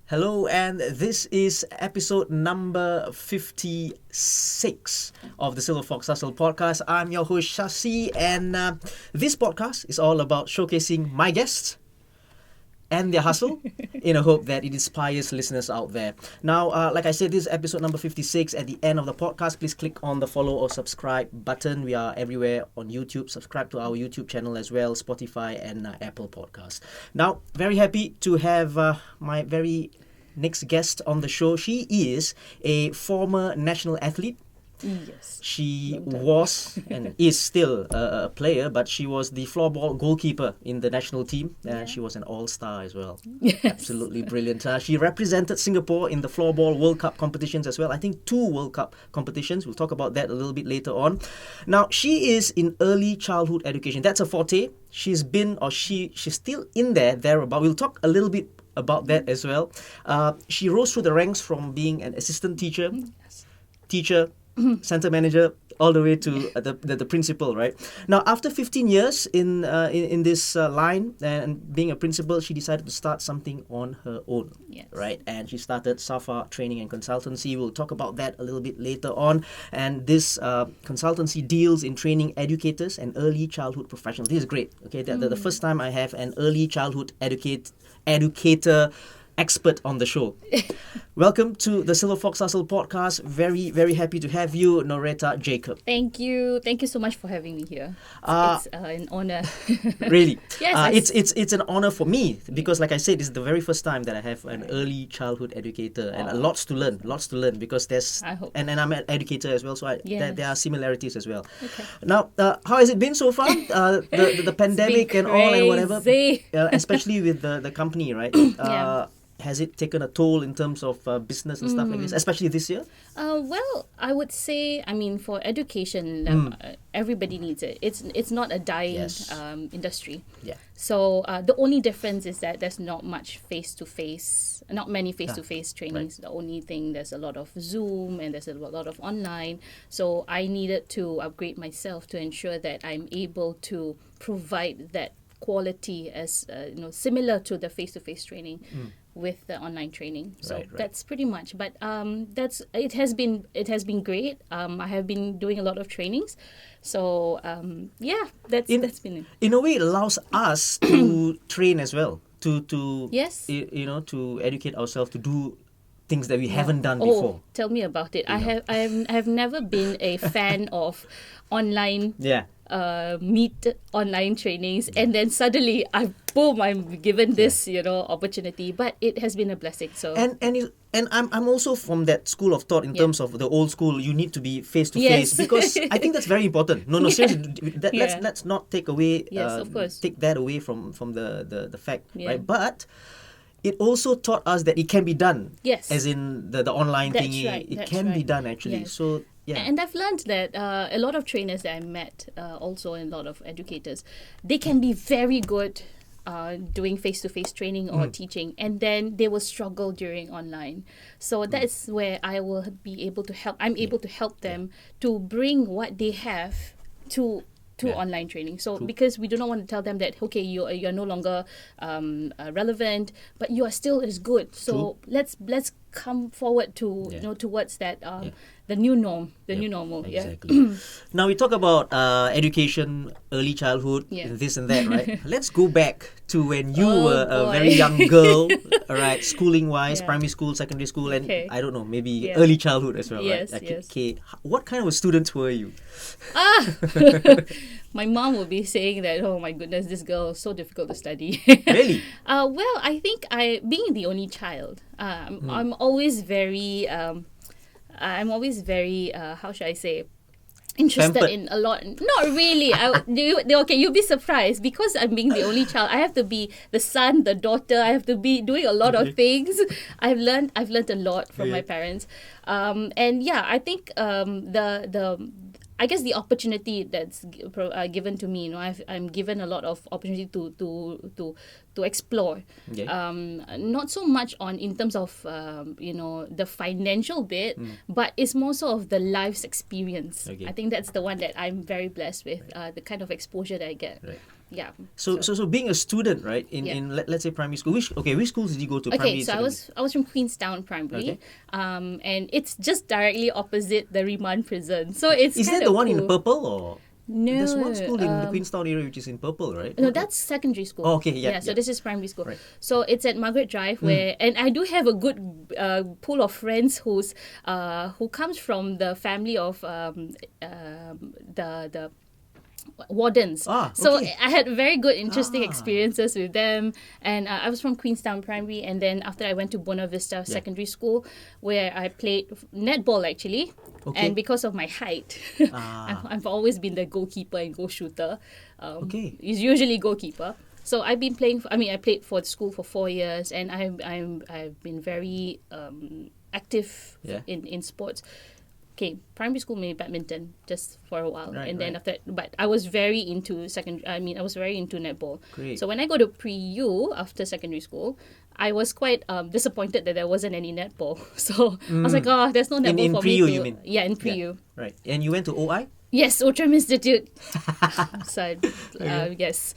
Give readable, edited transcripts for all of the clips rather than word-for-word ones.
Hello, and this is episode number 56 of the Silverfox Hustle podcast. I'm your host, Shasi, and this podcast is all about showcasing my guests and their hustle in a hope that it inspires listeners out there. Now, like I said, this is episode number 56. At the end of the podcast, please click on the follow or subscribe button. We are everywhere on YouTube. Subscribe to our YouTube channel as well, Spotify and Apple Podcasts. Now, very happy to have my very next guest on the show. She is a former national athlete. Yes. She was and is still a player, but she was the floorball goalkeeper in the national team. She was an all-star as well. Yes. Absolutely brilliant. She represented Singapore in the floorball World Cup competitions as well. I think 2 World Cup competitions. We'll talk about that a little bit later on. Now, she is in early childhood education. That's a forte. She's still in there about. We'll talk a little bit about that as well. She rose through the ranks from being an assistant teacher, teacher, center manager, all the way to the principal, right? Now, after 15 years in this line and being a principal, she decided to start something on her own, right? And she started Safar Training and Consultancy. We'll talk about that a little bit later on. And this consultancy deals in training educators and early childhood professionals. This is great. Okay, the first time I have an early childhood educator expert on the show. Welcome to the Silverfox Hustle podcast. Very, very happy to have you, Noretta Jacob. Thank you. Thank you so much for having me here. It's an honor. Really? Yes. It's an honor for me because, like I said, this is the very first time that I have an early childhood educator, and lots to learn because there's and I'm an educator as well, so there are similarities as well. Okay. Now, how has it been so far? The pandemic and all and whatever, especially with the company, right? Has it taken a toll in terms of business and stuff like this, especially this year? Well, I would say, for education, everybody needs it. It's not a dying industry. Yeah. So the only difference is that there's not many face-to-face trainings. Right. The only thing, there's a lot of Zoom and there's a lot of online. So I needed to upgrade myself to ensure that I'm able to provide that quality as similar to the face-to-face training with the online training. So that's pretty much. But it has been great. I have been doing a lot of trainings. So that's been it. In a way, it allows us to train as well. To to educate ourselves to do things that we haven't done before. Tell me about it. I have never been a fan of online meet online trainings, and then suddenly I'm given this opportunity, but it has been a blessing. So and I'm also from that school of thought in terms of the old school. You need to be face to face because I think that's very important. No, seriously, let's not take away of course. Take that away from the fact, right? But it also taught us that it can be done. Yes, as in the online thingy, it can be done actually. Yes. So. Yeah. And I've learned that a lot of trainers that I met, also a lot of educators, they can be very good doing face-to-face training or teaching, and then they will struggle during online. So that's where I will be able to help. I'm able to help them to bring what they have to online training. So because we do not want to tell them that, okay, you're no longer relevant, but you are still as good. So let's come forward to towards that the new norm, new normal. Exactly. Now we talk about education, early childhood, this and that, right? Let's go back to when you were a very young girl, right? Schooling wise, primary school, secondary school, and I don't know, maybe early childhood as well, right? Okay. What kind of students were you? My mom would be saying that, oh my goodness, this girl is so difficult to study. Really? Well, I think being the only child, I'm always very, how should I say, interested in a lot. Not really. You'll be surprised because I'm being the only child. I have to be the son, the daughter. I have to be doing a lot of things. I've learned a lot from my parents. I think I guess the opportunity that's given to me, I'm given a lot of opportunity to explore. Okay. Not so much in terms of the financial bit, but it's more so of the life's experience. Okay. I think that's the one that I'm very blessed with. The kind of exposure that I get. Right. Yeah. So being a student, right? In let's say primary school. Which schools did you go to? Okay, so I was from Queenstown Primary, and it's just directly opposite the remand prison. So it's is that the one in purple or? No, there's one school in the Queenstown area which is in purple, right? No, that's secondary school. Oh, okay, yeah. So this is primary school. Right. So it's at Margaret Drive, where, and I do have a good pool of friends who comes from the family of the wardens. So I had very good, interesting experiences with them. And I was from Queenstown Primary, and then after I went to Buona Vista Secondary School, where I played netball actually. And because of my height, I've always been the goalkeeper and goal shooter. It's usually goalkeeper. So I've been playing. I played for the school for 4 years, and I've been very active in sports. Okay, primary school maybe badminton just for a while, and then after. But I was very into I was very into netball. Great. So when I go to pre-U after secondary school, I was quite disappointed that there wasn't any netball. So I was like, there's no netball in for pre-U, me to. you mean? Yeah, in pre-U. Yeah. Right, and you went to OI? Yes, Outram Institute. So yes,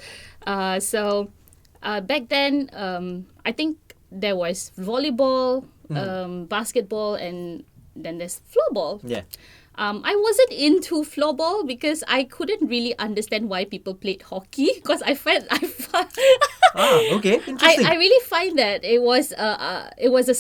so back then, I think there was volleyball, basketball, and then there's floorball. Yeah. I wasn't into floorball because I couldn't really understand why people played hockey, because I find interesting. I really find that it was a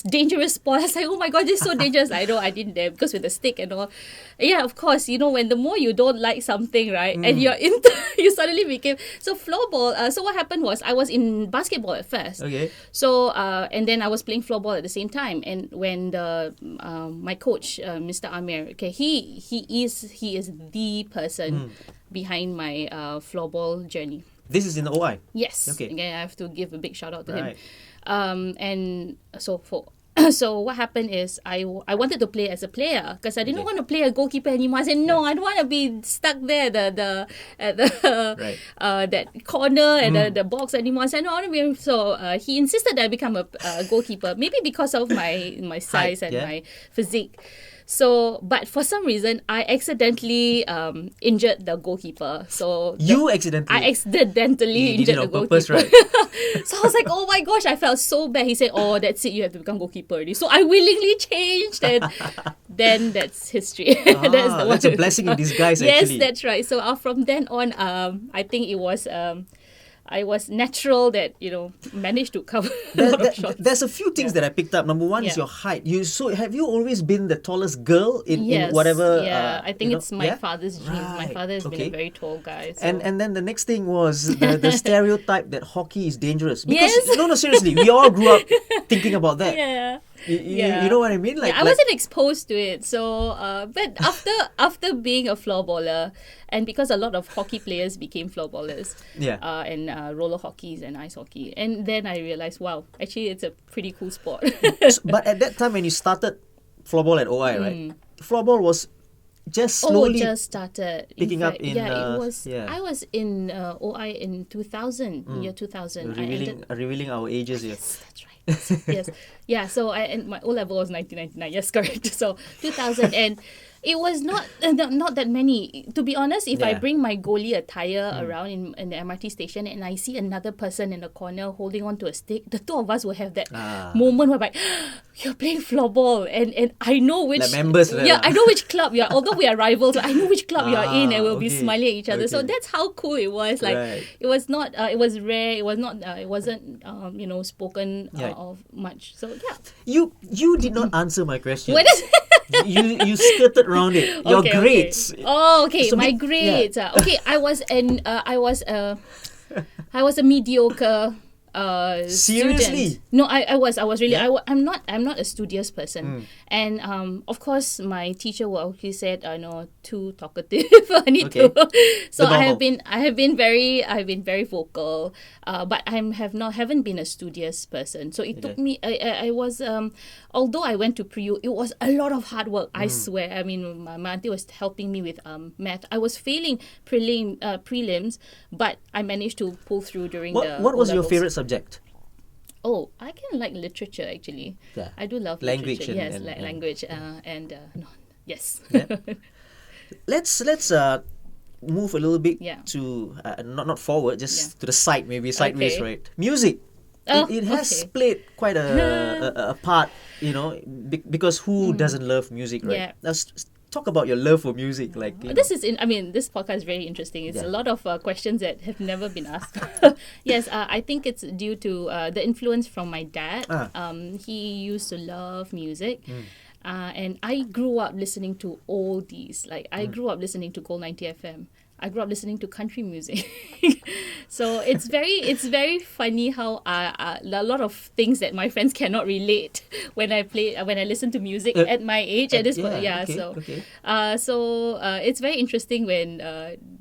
dangerous sport. I was like, oh my god, this is so dangerous. I know I didn't dare, because with the stick and all. Yeah, of course, when the more you don't like something, right, and you're into, you suddenly became so floorball. So what happened was I was in basketball at first. Okay. So and then I was playing floorball at the same time. And when my coach, Mr. Amir, he is the person behind my floorball journey. This is in the OI? Yes. Okay. Again, I have to give a big shout out to him. And so so what happened is I wanted to play as a player, because I didn't want to play a goalkeeper anymore. I said, no, I don't want to be stuck there at that corner at the box anymore. I said, no, I want to be. So he insisted that I become a goalkeeper, maybe because of my size and my physique. So, but for some reason, I accidentally injured the goalkeeper. So I accidentally injured the goalkeeper. Purpose, right? So I was like, oh my gosh, I felt so bad. He said, oh, that's it, you have to become goalkeeper already. So I willingly changed, and then that's history. That's a blessing in disguise, actually. Yes, that's right. So from then on, I think it was. I was natural that managed to cover a lot of shots. There's a few things that I picked up. Number one is your height. Have you always been the tallest girl in whatever? Yeah, I think it's my father's genes. My father has been a very tall guy. So. And then the next thing was the stereotype that hockey is dangerous. Because, no, seriously, we all grew up thinking about that. Yeah. You know what I mean? I wasn't exposed to it. So, but after being a floorballer, and because a lot of hockey players became floorballers, and roller hockeys and ice hockey, and then I realized, wow, actually it's a pretty cool sport. But at that time when you started floorball at OI, right? Floorball was just slowly just started picking up in. It was. I was in OI in 2000, year 2000. Revealing our ages here. Yes, that's right. Yes. Yeah, so and my O-level was 1999. Yes, correct. So 2000, and it was not that many. To be honest, if I bring my goalie attire around in the MRT station and I see another person in the corner holding on to a stick, the two of us will have that moment where like, you're playing floorball, and I know which members. I know which club you are. Although we are rivals, I know which club you are in, and we'll be smiling at each other. So that's how cool it was. Like it was not. It was rare. It was not. It wasn't. Spoken of much. So yeah. You did not answer my question. What is it? you skirted around it. Your grades. Okay. Oh, okay. So my grades. Okay, I was a mediocre seriously student. No, I was really I'm not a studious person. And of course my teacher will always said too talkative. I need to. So I have been very vocal, but haven't been a studious person. So it took me. I was although I went to pre-U, it was a lot of hard work. I swear. I mean, my auntie was helping me with math. I was failing prelims, but I managed to pull through during the. What was your favorite subject? Oh, I can like literature actually. Yeah. I do love language. Literature. Yes, language and no, yes. Yeah. Let's move a little bit Yeah. to not forward, just Yeah. to the side, maybe sideways, Okay. right? Music. Oh, It has okay. played quite a part, because who doesn't love music, right? Yeah. Let's talk about your love for music, like This is this podcast is very interesting. It's Yeah. a lot of questions that have never been asked. Yes, I think it's due to the influence from my dad. He used to love music. And I grew up listening to oldies. Like I grew up listening to Gold 90 FM. I grew up listening to country music. So it's very funny how a lot of things that my friends cannot relate when I listen to music at my age at this point. Yeah, okay. So it's very interesting when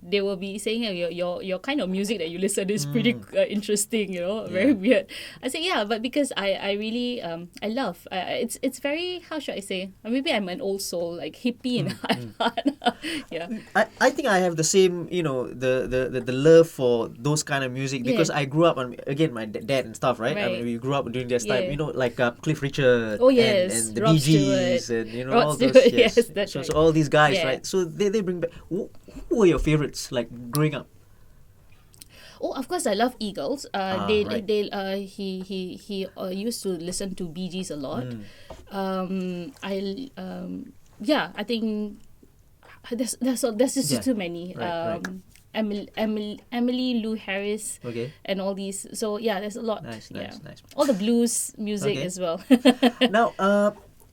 they will be saying your kind of music that you listen is pretty interesting, very weird. I say yeah, but because I really I love it's very, how should I say, maybe I'm an old soul, like hippie in heart. Yeah. I think I have the same, the love for those kind of music, because I grew up on, again, my dad and stuff, right? I Right. mean, we grew up during this time, Yeah. like Cliff Richard, Oh, yes. and the Rod Bee Gees, Stewart. and Rod all those. Stewart, Yes, yes, that's so, right. so all these guys, Yeah. right? So they bring back. Who were your favorites, like growing up? Oh, of course, I love Eagles. Right. He used to listen to Bee Gees a lot. I think there's just too many. Right. Emily Lou Harris, Okay. and all these. So yeah, there's a lot. Nice. All the blues music Okay. as well. Now,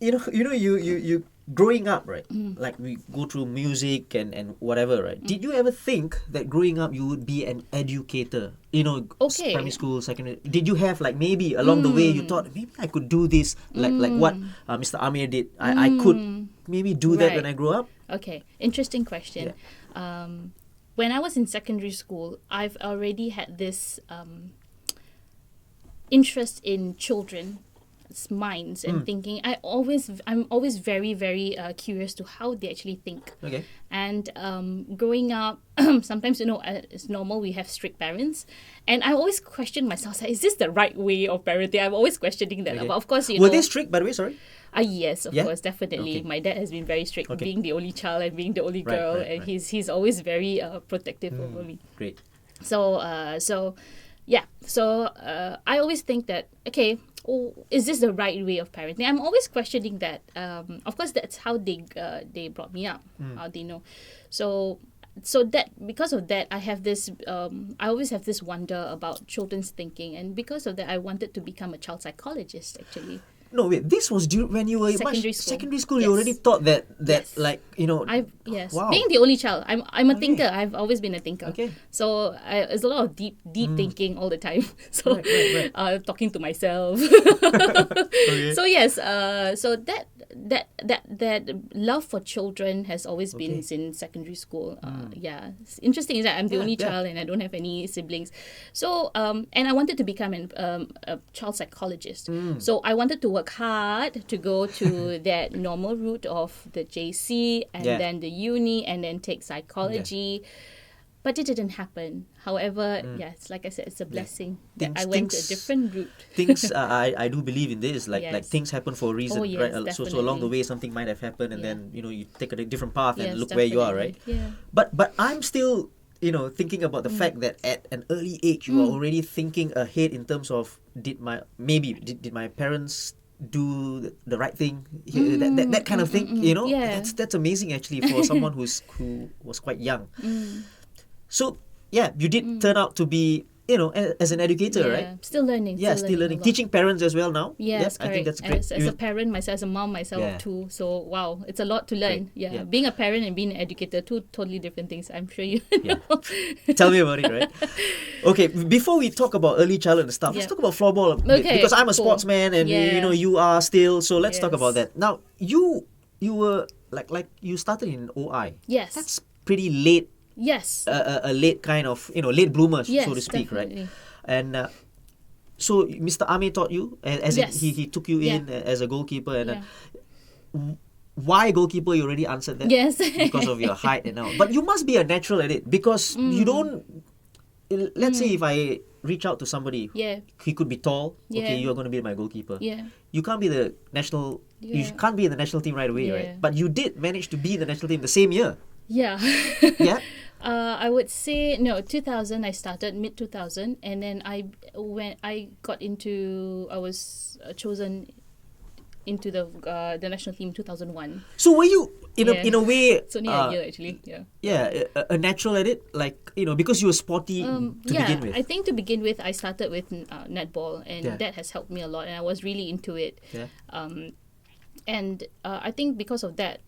you growing up, right? Like we go through music and whatever, right? Did you ever think that growing up you would be an educator? Okay. Primary school, secondary. Did you have, like, maybe along the way you thought maybe I could do this, like what Mr. Amir did? I could maybe do that when I Right. grow up. Okay, interesting question. When I was in secondary school, I've already had this interest in children's minds and thinking. I'm always very, very curious to how they actually think. Okay. And growing up, sometimes, it's normal, we have strict parents. And I always question myself, like, is this the right way of parenting? I'm always questioning that. Okay. But of course, Were they strict, by the way? Sorry. Yes, of Yeah? course, definitely. Okay. My dad has been very strict, Okay. being the only child and being the only Right, girl, right, and right. he's always very protective over me. Great. So I always think that, okay, is this the right way of parenting? I'm always questioning that. Of course, that's how they brought me up, how they know. So that, because of that, I have this. I always have this wonder about children's thinking, and because of that, I wanted to become a child psychologist, actually. No, wait. This was when you were Secondary school. secondary school. You Yes. already thought that Yes. like Yes, Wow. being the only child, I'm a Okay. thinker. I've always been a thinker. Okay. So there's a lot of deep thinking all the time. So Right. talking to myself. Okay. So yes, so that love for children has always been since secondary school. Yeah, it's interesting is that I'm the only child and I don't have any siblings. So and I wanted to become a child psychologist. So I wanted to work hard to go to that normal route of the JC and then the uni and then take psychology. But it didn't happen. However, yes, like I said, it's a blessing that I went to a different route. Things I do believe in this, like Yes. things happen for a reason, Oh, yes, right? So along the definitely. way something might have happened, and Yeah. then you take a different path and Yes, look where you are, right? definitely. Yeah. But I'm still thinking about the fact that at an early age you are already thinking ahead in terms of did my parents do the right thing, that kind of thing, Yeah. that's amazing actually for someone who was quite young. So yeah, you did turn out to be as an educator, Yeah, right? still learning. Yeah, still learning, a lot. teaching parents as well now. Yes, I think that's correct. great. As a parent myself, as a mom myself Yeah. too. So wow, it's a lot to learn. Great. Yeah. Being a parent and being an educator, two totally different things. I'm sure you Yeah. know. Tell me about it, right? Okay, before we talk about early childhood and stuff, let's Yeah. talk about floorball a bit, Okay, because I'm a cool. sportsman and Yeah. you are still. So let's talk Yes. about that. Now you were like you started in OI. Yes. That's pretty late. Yes. A late kind of late bloomer, Yes, so to speak, definitely. right? And so Mr. Amir taught you, as in Yes. he took you in as a goalkeeper, and Yeah. why goalkeeper? You already answered that. Yes. Because of your height and all. But you must be a natural at it, because you don't. Let's say if I reach out to somebody, Yeah. he could be tall. Okay, Yeah. you are going to be my goalkeeper. Yeah. You can't be the national. You Yeah. can't be in the national team right away, right? Yeah. But you did manage to be in the national team the same year. Yeah. Yeah. I would say no. 2000 I started mid 2000, and then I was chosen into the national team 2001. So were you in a way? It's only a year actually. Yeah. Yeah, a natural at it, like because you were sporty to begin with. I think to begin with, I started with netball, and that has helped me a lot, and I was really into it. Yeah. And I think because of that,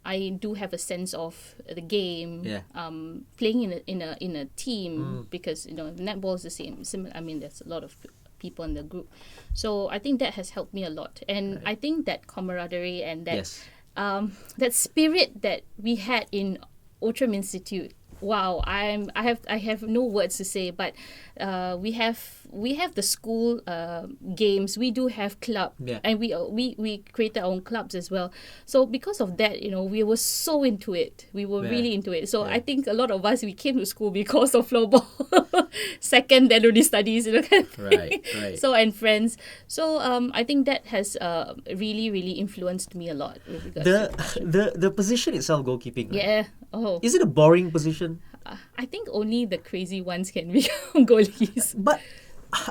I do have a sense of the game. Yeah. Playing in a team, because netball is the same. Similar. I mean, there's a lot of people in the group, so I think that has helped me a lot. And I think that camaraderie and that that spirit that we had in Outram Institute. Wow, I have no words to say, but we have the school games. We do have club, and we created our own clubs as well. So because of that, we were so into it. We were really into it. So I think a lot of us, we came to school because of floorball. Second, then only studies, kind of thing. Right. So and friends. So I think that has really really influenced me a lot with regards to the position itself, goalkeeping. Right? Yeah. Oh. Is it a boring position? I think only the crazy ones can become goalies. But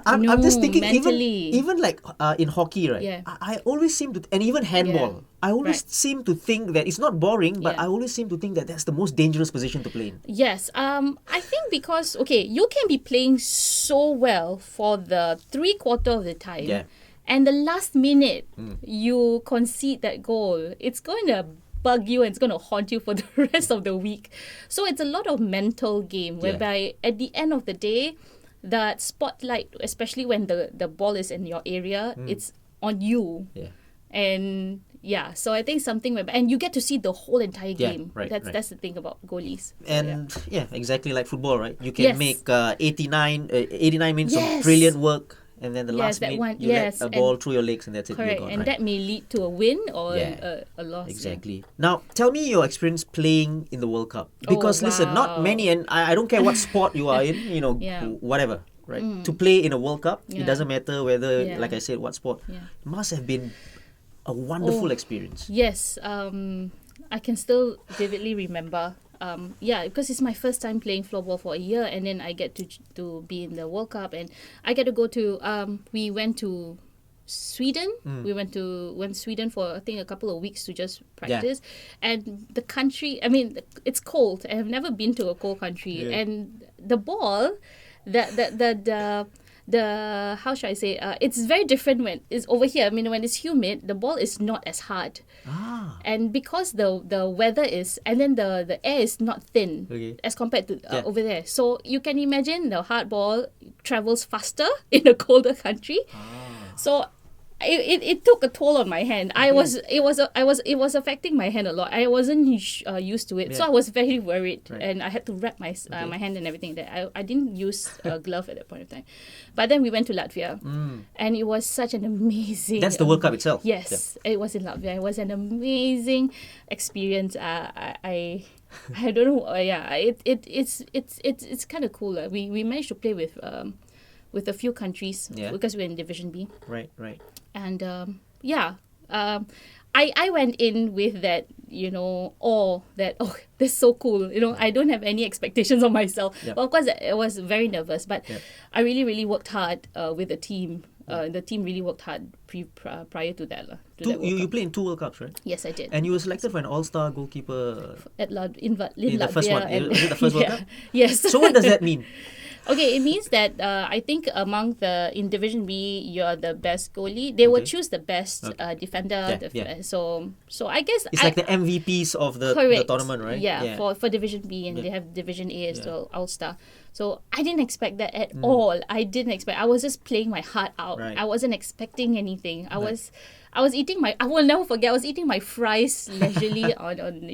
I'm just thinking, mentally. even like in hockey, right? Yeah. I always seem to, and even handball, I always seem to think that it's not boring, but I always seem to think that that's the most dangerous position to play in. Yes. I think because, you can be playing so well for the 3/4 of the time. Yeah. And the last minute, you concede that goal. It's going to bug you, and it's going to haunt you for the rest of the week. So it's a lot of mental game, whereby at the end of the day, that spotlight, especially when the ball is in your area, it's on you. Yeah. And so I think something and you get to see the whole entire game. Right, that's the thing about goalies. And exactly like football, right? You can make 89 minutes of brilliant work, and then the last minute you let a ball through your legs, and that's it. Correct, you're gone, and that may lead to a win or a loss. Exactly. Now, tell me your experience playing in the World Cup. Because listen, not many, and I don't care what sport you are in, whatever, right? To play in a World Cup, it doesn't matter whether, like I said, what sport. It must have been a wonderful experience. Yes, I can still vividly remember. Because it's my first time playing floorball for a year, and then I get to be in the World Cup, and I get to go to. We went to Sweden. We went Sweden for I think a couple of weeks to just practice, and the country. I mean, it's cold. I have never been to a cold country, and the ball, the how should I say? It's very different when it's over here. I mean, when it's humid, the ball is not as hard. And because the weather is, and then the air is not thin as compared to over there. So you can imagine the hard ball travels faster in a colder country. So it took a toll on my hand. It was affecting my hand a lot. I wasn't used to it, so I was very worried, and I had to wrap my my hand and everything. That I didn't use a glove at that point of time. But then we went to Latvia, and it was such an amazing. That's the World Cup itself. Yes, it was in Latvia. It was an amazing experience. I don't know. It's kind of cool. We managed to play with a few countries because we're in Division B. Right. And I went in with that, awe that, that's so cool. I don't have any expectations of myself. Well, of course, I was very nervous, but I really, really worked hard with the team. The team really worked hard prior to that. You played in 2 World Cups, right? Yes, I did. And you were selected for an all-star goalkeeper in the Latvia. first one. Was it the first World Cup? Yes. So what does that mean? Okay, it means that I think in Division B, you're the best goalie. They will choose the best defender. So I guess it's like the MVPs of the tournament, right? Yeah, for Division B, and they have Division A as well, All-Star. So I didn't expect that at all. I didn't expect. I was just playing my heart out. Right. I wasn't expecting anything. I was eating I will never forget. I was eating my fries leisurely on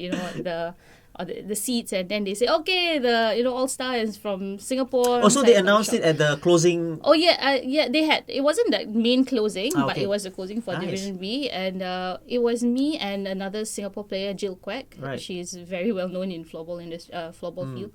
the seats, and then they say, okay, the All-Star is from Singapore. Also, they announced it at the closing. Oh yeah, they had. It wasn't the main closing, but it was the closing for Division B, and it was me and another Singapore player, Jill Quack. Right. She is very well known in floorball floorball field.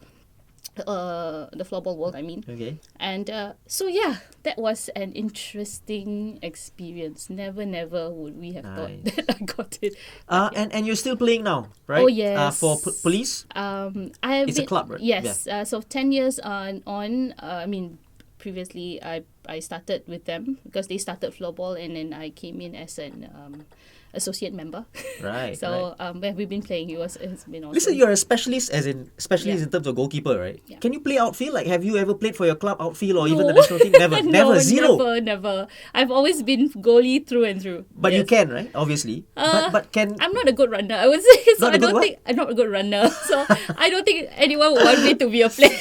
the floorball world, I mean. Okay. And so yeah, that was an interesting experience. Never would we have thought that I got it. And you're still playing now, right? Oh yes. For police. It's a club, right? Yes. So 10 years on. I mean, previously I started with them because they started floorball, and then I came in as an associate member. Right. So when we've been playing, it's been awesome. Listen, you're a specialist in terms of goalkeeper, right? Yeah. Can you play outfield? Like, have you ever played for your club outfield or even the national team? Never, No, zero. Never. I've always been goalie through and through. But you can, right? Obviously. But can I'm not a good runner, I would say. So Not a good what? I'm not a good runner. So I don't think anyone would want me to be a player.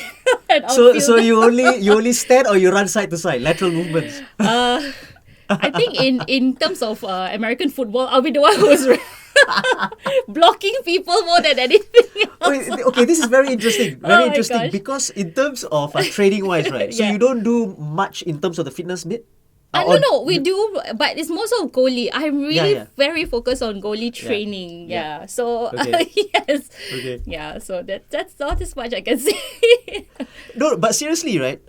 So you only stand or you run side to side, lateral movements. I think in terms of American football, I'll be the one who's blocking people more than anything else. Okay, this is very interesting. Very Oh my interesting gosh. because in terms of training wise, right? So Yeah. you don't do much in terms of the fitness bit. No, we do, but it's more so goalie. I'm really Yeah. very focused on goalie training. Yeah. Yeah. So Okay. yes. Okay. Yeah. So that's not as much I can say. No, but seriously, right?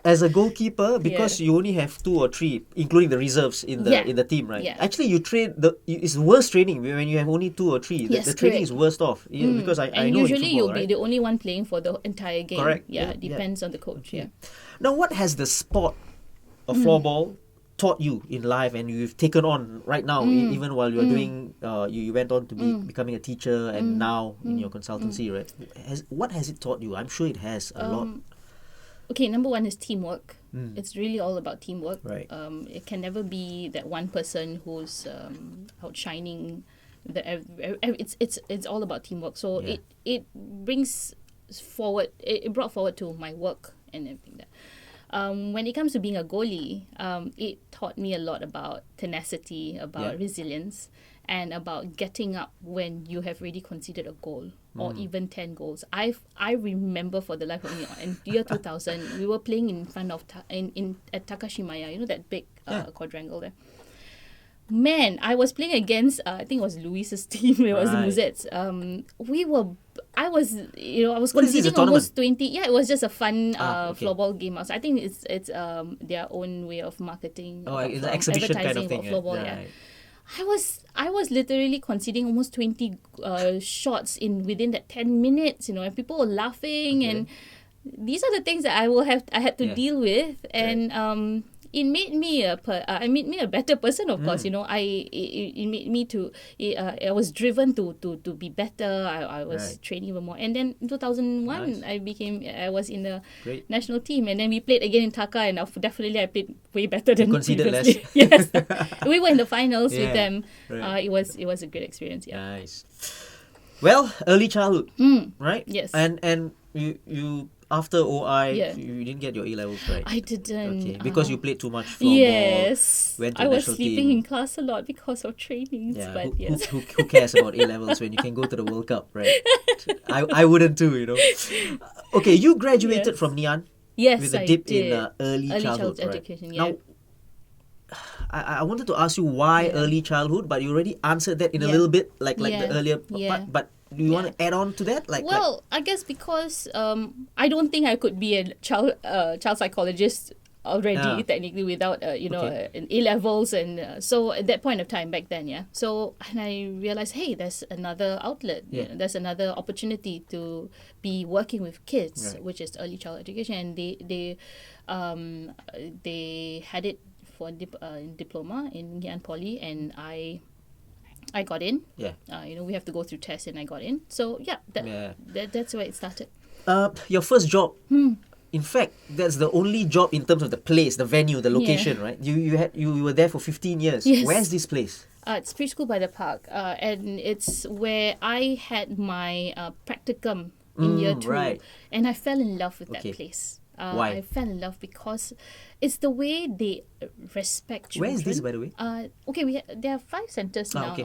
As a goalkeeper, because Yeah. you only have 2 or 3, including the reserves in the team, right? Yeah. Actually, you train it's worse training when you have only 2 or 3. Yes, The training correct. is worst off because I And know usually in you'll football, be right? the only one playing for the entire game. Correct. Yeah. Yeah, Depends on the coach. Yeah. Now, what has the sport of floorball taught you in life, and you've taken on right now, even while you're doing, you went on to be becoming a teacher, and now in your consultancy, right? What has it taught you? I'm sure it has a lot. Okay, number one is teamwork. It's really all about teamwork. Right. It can never be that one person who's outshining it's all about teamwork. So Yeah. it brings forward. It brought forward to my work and everything that. When it comes to being a goalie, it taught me a lot about tenacity, about resilience, and about getting up when you have already conceded a goal or even 10 goals. I remember for the life of me, in year 2000, we were playing in front of at Takashimaya, you know, that big quadrangle there. Man, I was playing against I think it was Luis's team. It was the Right. Muzettes. I was What is this, a conceding almost tournament? 20. Yeah, it was just a fun Okay. floorball game. I think it's their own way of marketing. Oh, of, it's an exhibition kind of advertising thing. for floorball. Right. Yeah. I was literally conceding almost 20 shots within that 10 minutes, you know, and people were laughing, and these are the things that I had to deal with, and it made me a better person, of course. You know, it made me to I was driven to be better. I was training even more, and then in 2001 I was in the Great. national team, and then we played again in Taka, and definitely I played way better than conceded previously. less. Yes, we were in the finals with Yeah, them. right. It was a great experience. Yeah. Nice. Well, early childhood, right? Yes. And you after OI, Yeah. you didn't get your A levels, right? I didn't. Okay, because you played too much floorball. Yes, went to I was national sleeping team. in class a lot because of trainings. Yeah, But who, yes, who cares about A levels when you can go to the World Cup, right? I wouldn't too, you know. Okay, you graduated Yes. from Nian yes, with a I dip did. in early childhood, right? education. Yeah. Now, I wanted to ask you why early childhood, but you already answered that in a Yeah. little bit, like the Yeah. earlier Yeah. part. But do you want to add on to that? Well, I guess because I don't think I could be a child psychologist already technically without an A levels, and so at that point of time back then, so and I realized, hey, there's another outlet, there's another opportunity to be working with kids, which is early child education, and they had it for diploma in Ngee Ann Poly, and I got in. Yeah. We have to go through tests, and I got in. So that's where it started. Your first job. In fact, that's the only job in terms of the place, the venue, the location, right? You were there for 15 years. Yes. Where's this place? It's preschool by the park, and it's where I had my practicum in year 2, right. and I fell in love with Okay. that place. Why? I fell in love because it's the way they respect children. Where is this, by the way? There are 5 centers now. okay.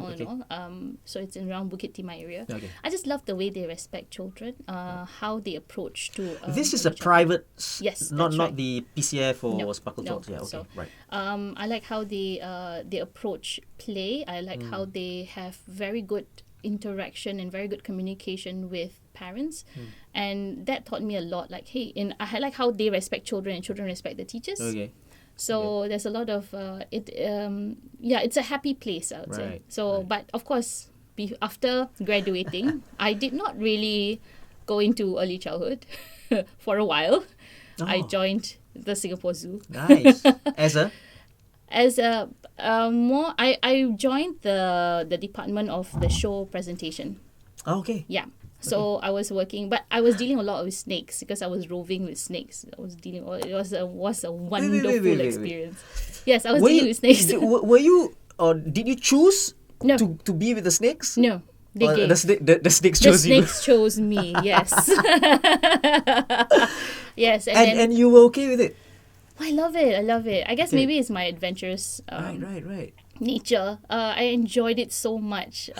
So it's in around Bukit Timah area. Okay. I just love the way they respect children. How they approach to. This is a children. private, Yes, not that's not right. the PCF or No, Sparkle no. Talks. Yeah, okay, So, right. I like how they approach play. I like how they have very good interaction and very good communication with parents, and that taught me a lot. Like, hey, I like how they respect children and children respect the teachers. Okay. So there's a lot of it's a happy place, I would say. So, but of course, after graduating, I did not really go into early childhood for a while. I joined the Singapore Zoo. Nice. I joined the department of the show presentation. Okay. Yeah. So I was working, but I was dealing a lot with snakes because I was roving with snakes. It was a wonderful experience. Yes, I was dealing with snakes. Were you, or did you choose to be with the snakes? No. The snakes chose you? The snakes chose me, yes. Yes. And you were okay with it? I love it. I guess maybe it's my adventurous nature. I enjoyed it so much.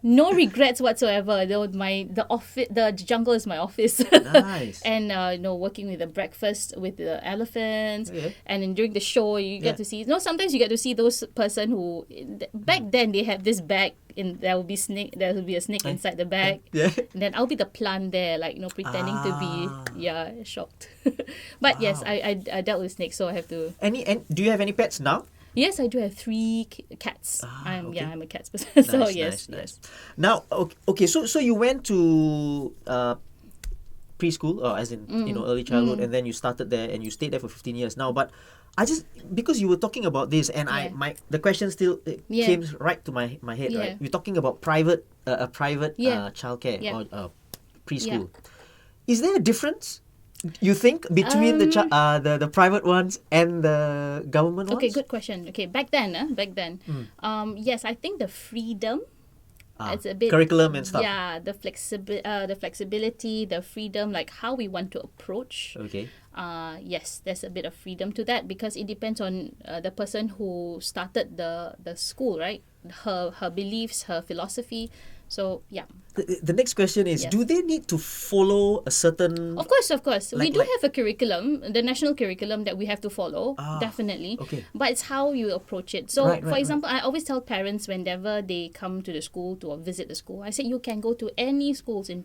No regrets whatsoever. The jungle is my office. Nice. And working with the breakfast with the elephants, and then during the show you get to see. Sometimes you get to see those person who back then they have this bag there will be a snake inside the bag. Yeah. And then I'll be the plant there, like pretending to be shocked. But yes, I dealt with snakes, so I have to. Do you have any pets now? Yes, I do have 3 cats. I'm a cats person. So yes. Now, okay. So you went to preschool, or as in early childhood, and then you started there and you stayed there for 15 years now. But because you were talking about this, and the question still came right to my head. Yeah. Right, you're talking about private childcare or preschool. Yeah. Is there a difference, you think, between the private ones and the government ones? Okay, good question. Okay, back then, yes, I think the freedom. It's a bit curriculum and stuff. Yeah, the flexibility, the freedom, like how we want to approach. Okay. Yes, there's a bit of freedom to that because it depends on the person who started the school, right? Her beliefs, her philosophy. So yeah. The next question is: do they need to follow a certain? Of course. We do have a curriculum, the national curriculum that we have to follow, definitely. Okay. But it's how you approach it. So, for example, I always tell parents whenever they come to the school or visit the school, I say you can go to any schools in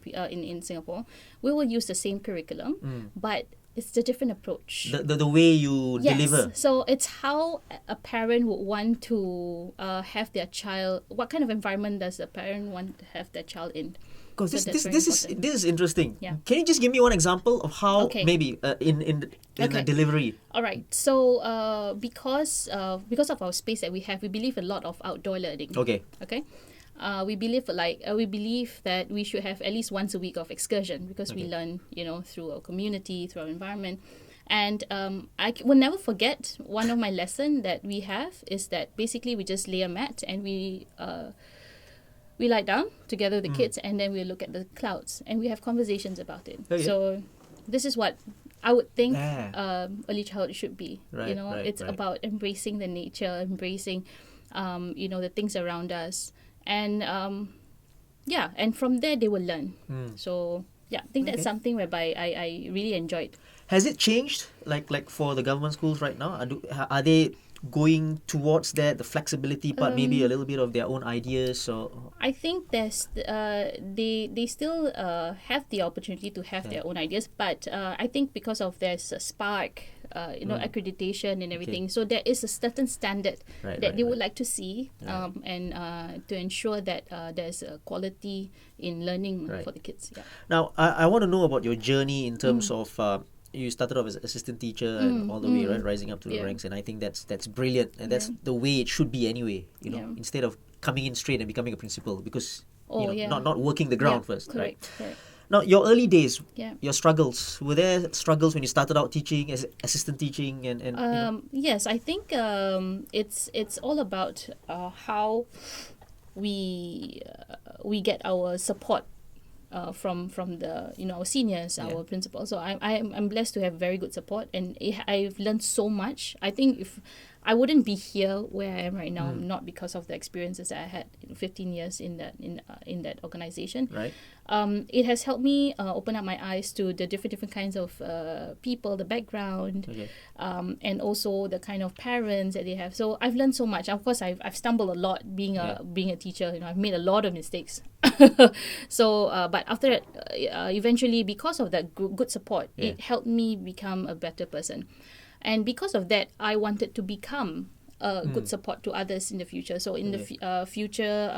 Singapore. We will use the same curriculum, but it's a different approach. The way you deliver. So it's how a parent would want to have their child. What kind of environment does a parent want to have their child in? Because this is interesting. Yeah. Can you just give me one example of how maybe in the delivery? All right. So because of our space that we have, we believe a lot of outdoor learning. Okay. We believe that we should have at least once a week of excursion because we learn, through our community, through our environment. And I will never forget one of my lessons that we have is that basically we just lay a mat and we lie down together with the kids and then we look at the clouds and we have conversations about it. So this is what I would think early childhood should be. It's about embracing the nature, embracing the things around us. And and from there they will learn. So I think that's something whereby I really enjoyed. Has it changed like for the government schools right now? Are they going towards that, the flexibility part, maybe a little bit of their own ideas? Or I think there's they still have the opportunity to have their own ideas, but I think because of there's a spark, accreditation and everything, so there is a certain standard that they would like to see, and to ensure that there's a quality in learning for the kids. Yeah. Now I want to know about your journey in terms of you started off as an assistant teacher and all the way rising up to the ranks, and I think that's brilliant, and that's the way it should be anyway. Instead of coming in straight and becoming a principal, because not working the ground first, correct. Now, your early days, your struggles, were there struggles when you started out teaching as assistant teaching and Yes, I think it's all about how we get our support from the our seniors, our principals. So I'm blessed to have very good support, and I've learned so much. I think if I wouldn't be here where I am right now, not because of the experiences that I had 15 years in that organization. Right. It has helped me open up my eyes to the different kinds of people, the background, and also the kind of parents that they have. So I've learned so much. Of course, I've stumbled a lot being a teacher. I've made a lot of mistakes. So, but after that, eventually, because of that good support, it helped me become a better person. And because of that, I wanted to become a good support to others in the future. So in the future,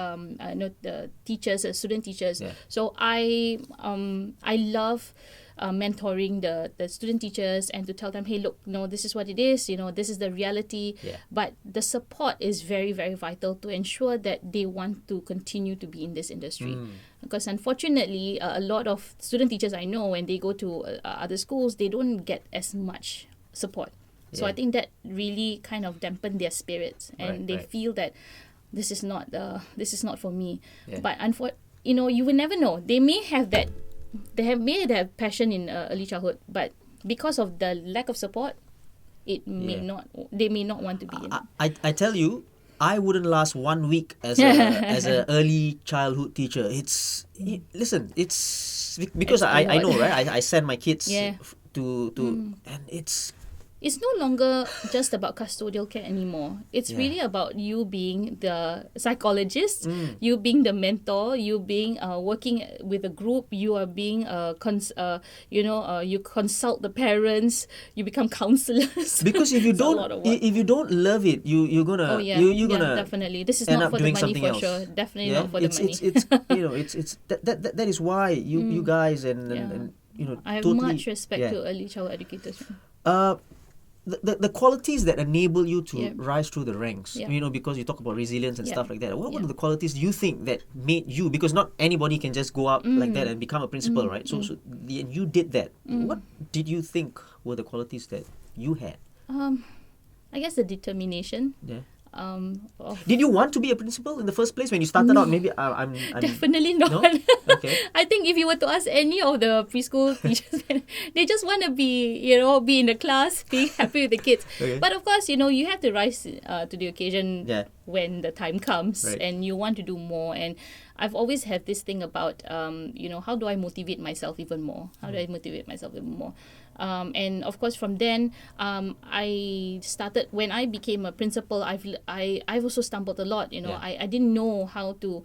the teachers, student teachers. Yeah. So I love mentoring the student teachers and to tell them, hey, look, this is what it is. This is the reality. Yeah. But the support is very, very vital to ensure that they want to continue to be in this industry. Because unfortunately, a lot of student teachers I know, when they go to other schools, they don't get as much support. So I think that really kind of dampened their spirits, and they feel that this is not for me. Yeah. But you will never know. They may have that. They may have passion in early childhood, but because of the lack of support, it may not. They may not want to be in. I tell you, I wouldn't last 1 week as an early childhood teacher. It's because I know, right? I send my kids to and it's no longer just about custodial care anymore. It's really about you being the psychologist, you being the mentor, you being working with a group. You are being you consult the parents. You become counselors. Because if you don't love it, you're gonna you're gonna definitely. This is not for the money for sure. Definitely not for the money. It's that is why you guys and I have totally, much respect to early childhood educators. The qualities that enable you to rise through the ranks, because you talk about resilience and stuff like that. What are the qualities you think that made you, because not anybody can just go up like that and become a principal, right? So you did that. What did you think were the qualities that you had? I guess the determination. Yeah. Did you want to be a principal in the first place when you started out? Maybe I'm definitely not. No? Okay. I think if you were to ask any of the preschool teachers, they just want to be in the class, be happy with the kids. Okay. But of course, you have to rise to the occasion when the time comes, and you want to do more. And I've always had this thing about, how do I motivate myself even more? And of course, from then, I started when I became a principal. I've also stumbled a lot. I didn't know how to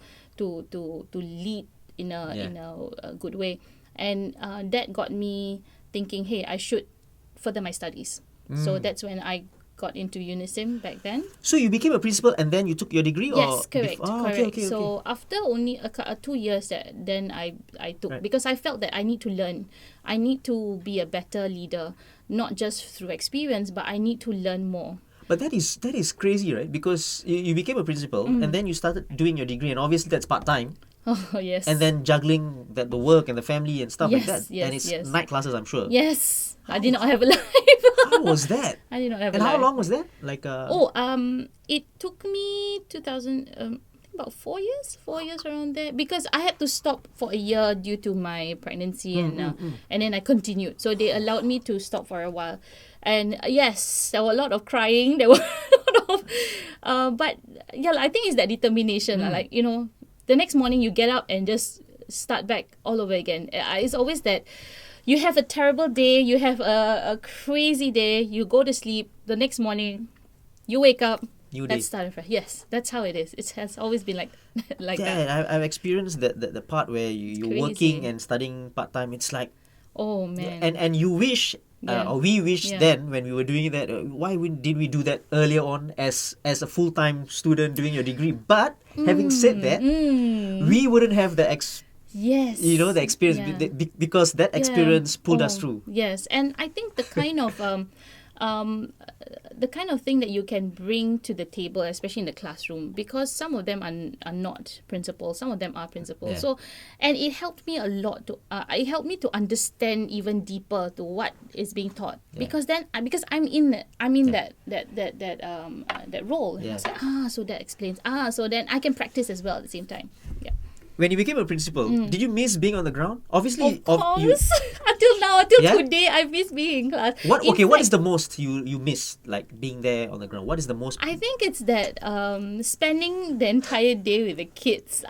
lead in a good way, and that got me thinking, hey, I should further my studies. So that's when I got into UNISIM back then. So you became a principal and then you took your degree? Yes, correct. Okay. So after only 2 years, then I took, because I felt that I need to learn. I need to be a better leader, not just through experience, but I need to learn more. But that is crazy, right? Because you became a principal and then you started doing your degree, and obviously that's part-time. Oh, yes. And then juggling the work and the family and stuff like that. And it's night classes, I'm sure. Yes. I did not have a life. How was that? I did not have a life. And how long was that? It took me 2000... about 4 years around there, because I had to stop for a year due to my pregnancy and then I continued. So they allowed me to stop for a while, and yes, there were a lot of crying. There were a lot of, but yeah, I think it's that determination. Like the next morning you get up and just start back all over again. It's always that you have a terrible day, you have a crazy day, you go to sleep. The next morning, you wake up. Let's start fresh. Yes, that's how it is. It has always been like that. Yeah, I've experienced the part where you're working and studying part time. It's like, oh man. And you wish, or we wish then when we were doing that. Why did we do that earlier on as a full time student doing your degree? But having said that, we wouldn't have the Yes. the experience because that experience pulled us through. Yes, and I think the kind of the kind of thing that you can bring to the table, especially in the classroom, because some of them are not principals, some of them are principals. Yeah. So, and it helped me a lot to it helped me to understand even deeper to what is being taught. Yeah. Because I'm in that role. Yeah. I was like, so that explains. So then I can practice as well at the same time. Yeah. when you became a principal, did you miss being on the ground? Obviously, Of course. Until today, I miss being in class. What is the most you miss, like being there on the ground? What is the most? I think it's that spending the entire day with the kids.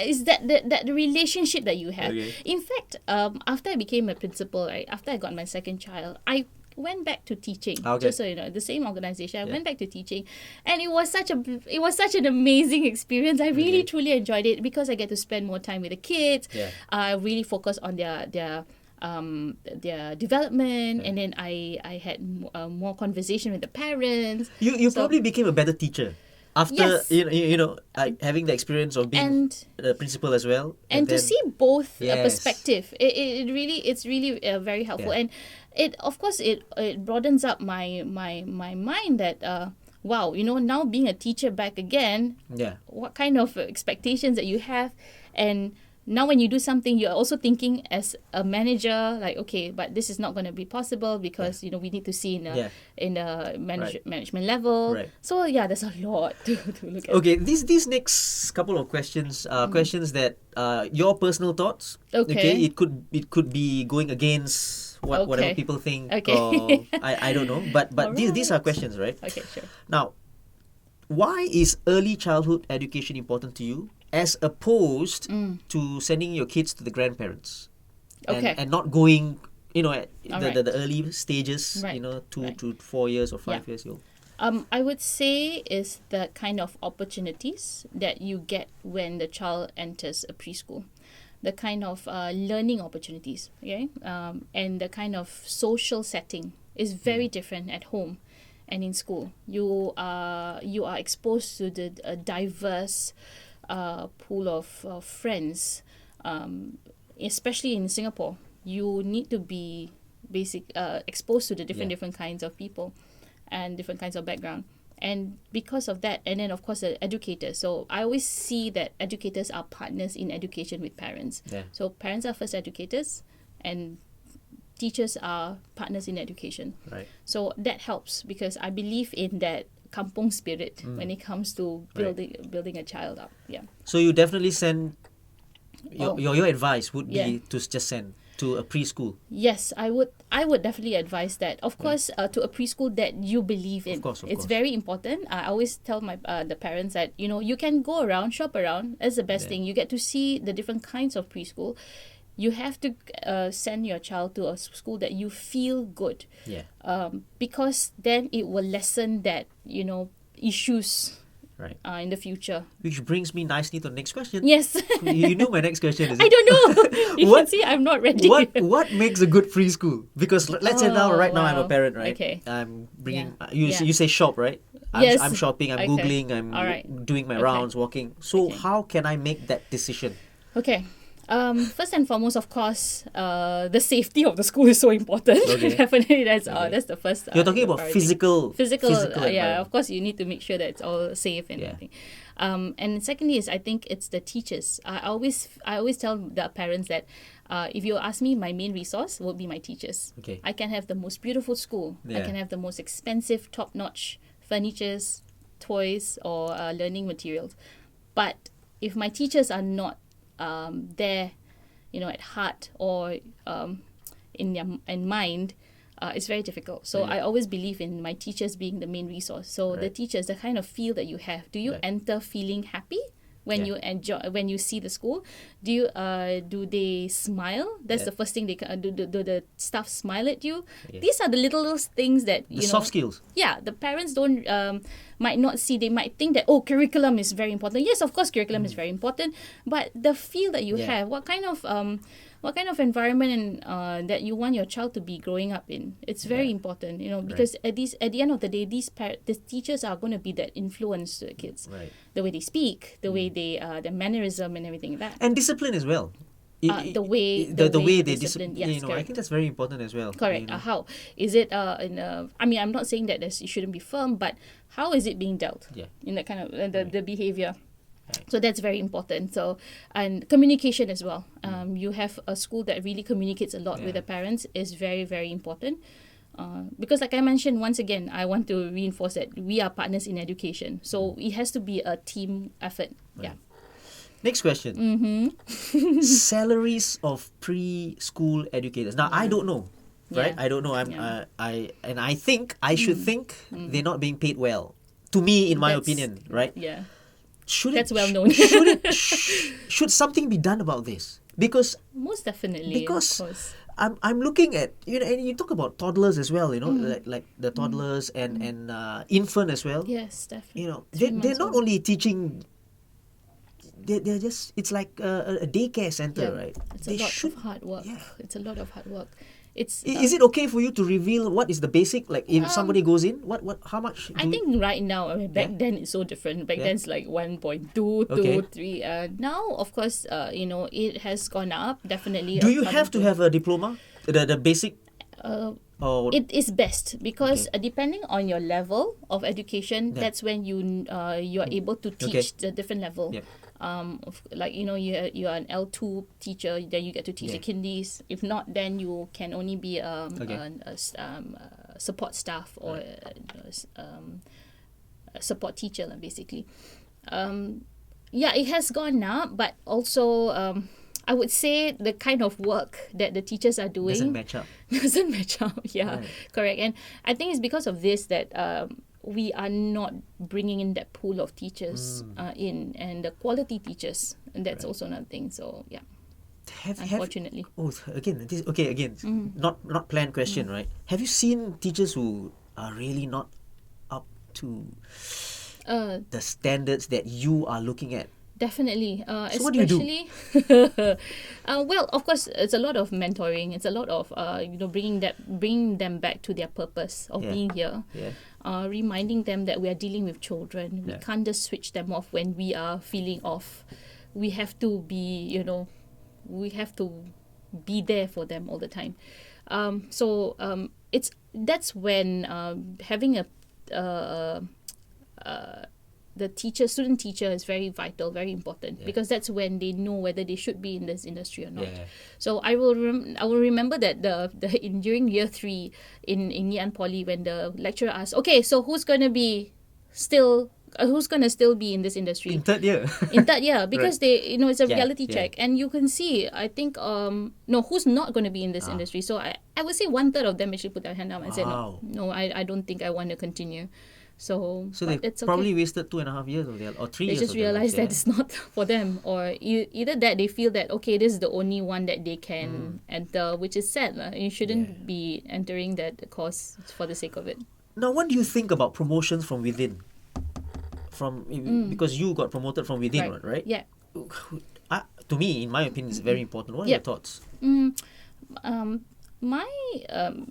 Is that relationship that you have. Okay. In fact, after I became a principal, right, after I got my second child, I went back to teaching. Okay. Just so you know, the same organization. I went back to teaching, and it was such an amazing experience. I really truly enjoyed it because I get to spend more time with the kids. Really focus on their development, and then I had more conversation with the parents. You probably became a better teacher after Yes. having the experience of being a principal as well, and to then- see both Yes. perspective, it's really very helpful, and it broadens up my mind that wow, now being a teacher back again, what kind of expectations that you have, and now when you do something, you're also thinking as a manager, like, okay, but this is not going to be possible because we need to see in a management level. Right. So there's a lot to look at. Okay, these next couple of questions are questions that your personal thoughts. Okay. It could be going against whatever people think. Okay. Or I don't know, but these are questions, right? Okay, sure. Now, why is early childhood education important to you, as opposed to sending your kids to the grandparents, and not going, at the early stages, Right. 2 to 4 years or 5 years old? I would say is the kind of opportunities that you get when the child enters a preschool, the kind of learning opportunities, and the kind of social setting is very different at home and in school. You are exposed to the diverse pool of friends, especially in Singapore. You need to be exposed to the different kinds of people and different kinds of background, and because of that, and then of course the educators. So I always see that educators are partners in education with parents. So parents are first educators, and teachers are partners in education. Right. So that helps because I believe in that kampung spirit when it comes to building a child up. So you definitely send your advice would be to just send to a preschool. Yes, I would definitely advise that. Of course, to a preschool that you believe in. Of course. It's very important. I always tell my the parents that you can go around, shop around. That's the best thing. You get to see the different kinds of preschool. You have to send your child to a school that you feel good. Because then it will lessen that issues. Right. In the future. Which brings me nicely to the next question. Yes. You know my next question, is it? I don't know. You can see I'm not ready. What makes a good preschool? Because let's say right now I'm a parent, right? Okay. I'm bringing you say shop, right? I'm shopping, I'm Googling, I'm doing my rounds, walking. So how can I make that decision? Okay. First and foremost, of course, the safety of the school is so important. Definitely, that's the first. You're talking about priority. physical. Of course, you need to make sure that it's all safe and everything. And secondly is I think it's the teachers. I always tell the parents that if you ask me, my main resource would be my teachers. Okay. I can have the most beautiful school. I can have the most expensive, top-notch furnitures, toys, or learning materials, but if my teachers are not there, at heart or in mind, it's very difficult. So I always believe in my teachers being the main resource. So the teachers, the kind of feel that you have. Do you enter feeling happy when you enjoy, when you see the school? Do they smile? That's the first thing they can do. Do the staff smile at you? These are the little things that the soft skills. Yeah, the parents don't might not see. They might think that curriculum is very important. Yes, of course, curriculum is very important, but the feel that you have, what kind of environment and that you want your child to be growing up in, it's very important. Because at the end of the day, the teachers are going to be that influence to the kids. Right. The way they speak, the way they their mannerism and everything like that. And discipline as well. The way they discipline. Yes, I think that's very important as well. Correct. How is it? I'm not saying that it shouldn't be firm, but how is it being dealt? In that kind of the behavior. Right. So that's very important. So, and communication as well. You have a school that really communicates a lot with the parents is very, very important. Because like I mentioned, once again, I want to reinforce that we are partners in education. So it has to be a team effort. Right. Next question. Salaries of preschool educators. Now, I don't know, right? I don't know. I think I should think they're not being paid well. To me, in my opinion, right? Yeah. That's well known. Should something be done about this? Because most definitely. Because of course. I'm looking at, and you talk about toddlers as well, like the toddlers and infant as well. Yes, definitely. They're not only teaching. They're just, it's like a daycare center, right? It's a lot of hard work. Yeah. It's a lot of hard work. Is it okay for you to reveal what is the basic, like if somebody goes in, how much? I think right now, back then it's so different. Back then it's like 1.2, 2, 3. Now, of course, it has gone up, definitely. Do you have to have a diploma? The basic? It is best because depending on your level of education, that's when you are able to teach the different level. Yep. You're an L2 teacher, then you get to teach the kindies. If not, then you can only be a support staff or a support teacher, basically. It has gone up, but also I would say the kind of work that the teachers are doing doesn't match up. Yeah, right. Correct. And I think it's because of this that we are not bringing in that pool of teachers and the quality teachers, and that's also another thing. So yeah, unfortunately. Not planned question, right? Have you seen teachers who are really not up to the standards that you are looking at? Definitely. So what do you do? Well, of course, it's a lot of mentoring. It's a lot of bringing them back to their purpose of being here. Yeah. Reminding them that we are dealing with children. We can't just switch them off when we are feeling off. We have to be, we have to be there for them all the time. That's when having the student teacher is very vital, very important, because that's when they know whether they should be in this industry or not. So I will remember that during year 3 in Ngee Ann Poly, when the lecturer asked, okay, so who's gonna still be in this industry in third year? Because right. It's a reality check, and you can see, I think who's not going to be in this industry. So I would say 1/3 of them actually put their hand up and said no, I don't think I want to continue. So they probably wasted 2.5 years of their, or 3 years. They just realized that it's not for them, or either that they feel that this is the only one that they can enter, which is sad. You shouldn't be entering that course for the sake of it. Now, what do you think about promotions from within? Because you got promoted from within, right? Yeah. To me, in my opinion, it's very important. What are your thoughts?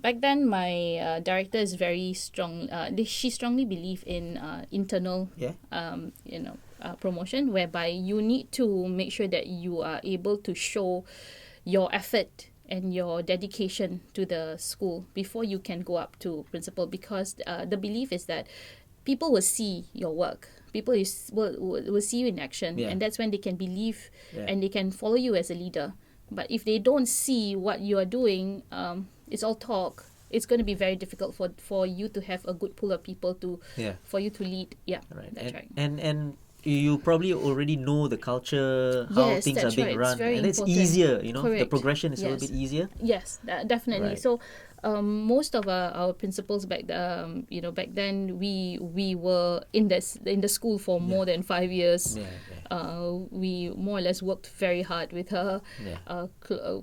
Back then, my director is very strong. She strongly believes in internal, promotion, whereby you need to make sure that you are able to show your effort and your dedication to the school before you can go up to principal, because the belief is that people will see your work. People will see you in action, and that's when they can believe and they can follow you as a leader. But if they don't see what you are doing, it's all talk. It's going to be very difficult for you to have a good pool of people for you to lead. Yeah, right. That's right. And you probably already know the culture, how things are being run, and it's easier. Correct. The progression is a little bit easier. Yes, definitely. Right. So. Most of our principals back then we were in the school for more than 5 years. We more or less worked very hard with her,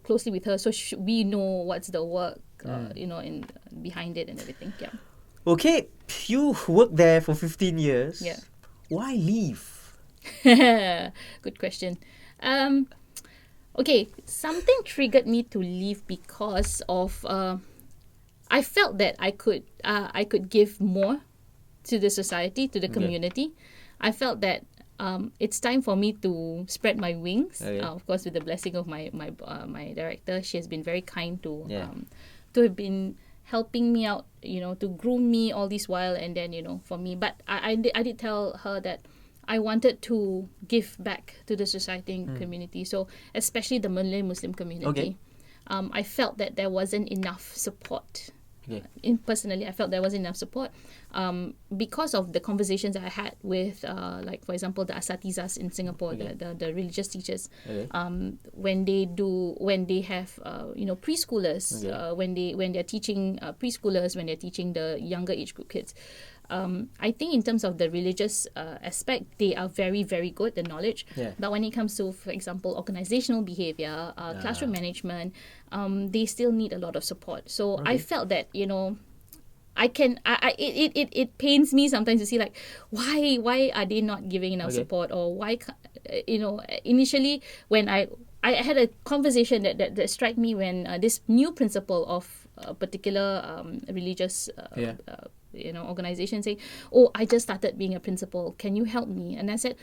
closely with her, so we know what's the work, in behind it and everything. Yeah. Okay, you worked there for 15 years. Yeah. Why leave? Good question. Okay, something triggered me to leave because of. I felt that I could give more to the society, to the community. I felt that it's time for me to spread my wings. Of course, with the blessing of my director, she has been very kind to have been helping me out, to groom me all this while, and then for me. But I did tell her that I wanted to give back to the society and community. So especially the Malay Muslim community. I felt that there wasn't enough support Personally, I felt there wasn't enough support because of the conversations that I had with, like for example, the asatizas in Singapore, the religious teachers. When they have preschoolers, when they're teaching preschoolers, when they're teaching the younger age group kids. I think in terms of the religious aspect, they are very, very good, the knowledge. But when it comes to, for example, organizational behavior, classroom management, they still need a lot of support. So I felt that, it pains me sometimes to see like, why are they not giving enough support, or why, initially when I had a conversation that struck me when this new principal of a particular religious organization saying, I just started being a principal, can you help me? And I said,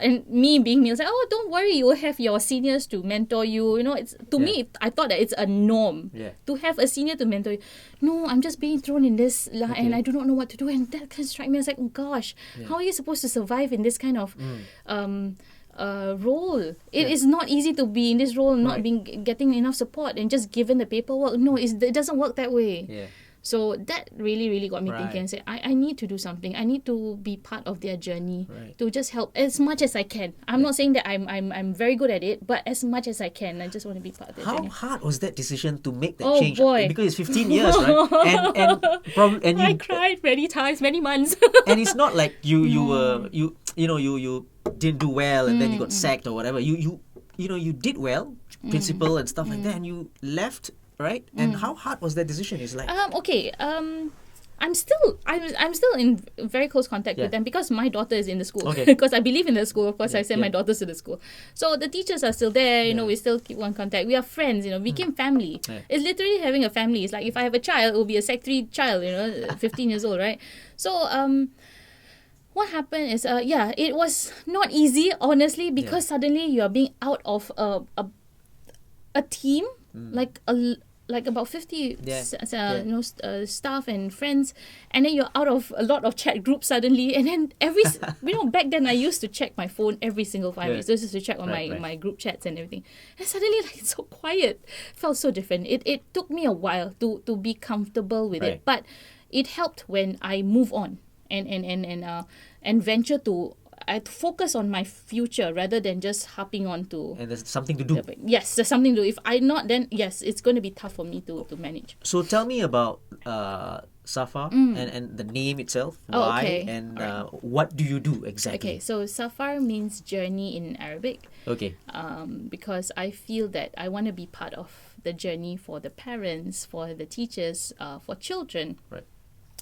and me being me, I was like, don't worry, you will have your seniors to mentor you. It's to me, I thought that it's a norm to have a senior to mentor you. No, I'm just being thrown in this and I do not know what to do, and that kind of struck me. I was like, oh gosh, how are you supposed to survive in this kind of role? It is not easy to be in this role, not getting enough support and just given the paperwork. No, it doesn't work that way. So that really, really got me thinking and said, I need to do something. I need to be part of their journey to just help as much as I can. I'm not saying that I'm very good at it, but as much as I can, I just want to be part of their journey. How hard was that decision to make that change? Boy. Because it's 15 years, right? And I cried many times, many months. And it's not like you didn't do well and then you got sacked or whatever. You did well, principal and stuff like that, and you left. Right? And how hard was that decision? It's like I'm still in very close contact with them because my daughter is in the school. Because I believe in the school, of course I send my daughters to the school. So the teachers are still there, we still keep on contact. We are friends, we became family. It's literally having a family. It's like if I have a child, it will be a Sec 3 child, 15 years old, right? So what happened is it was not easy, honestly, because suddenly you are being out of a team, like about 50 staff and friends, and then you're out of a lot of chat groups suddenly, and then back then I used to check my phone every single 5 minutes. Just to check on my group chats and everything, and suddenly it's so quiet. It felt so different. It took me a while to be comfortable with it, but it helped when I move on and venture to focus on my future rather than just hopping on to... And there's something to do. Yes, there's something to do. If I'm not, then yes, it's going to be tough for me to manage. So tell me about Safar and the name itself. Why? And what do you do exactly? Okay, so Safar means journey in Arabic. Okay. Because I feel that I want to be part of the journey for the parents, for the teachers, for children. Right.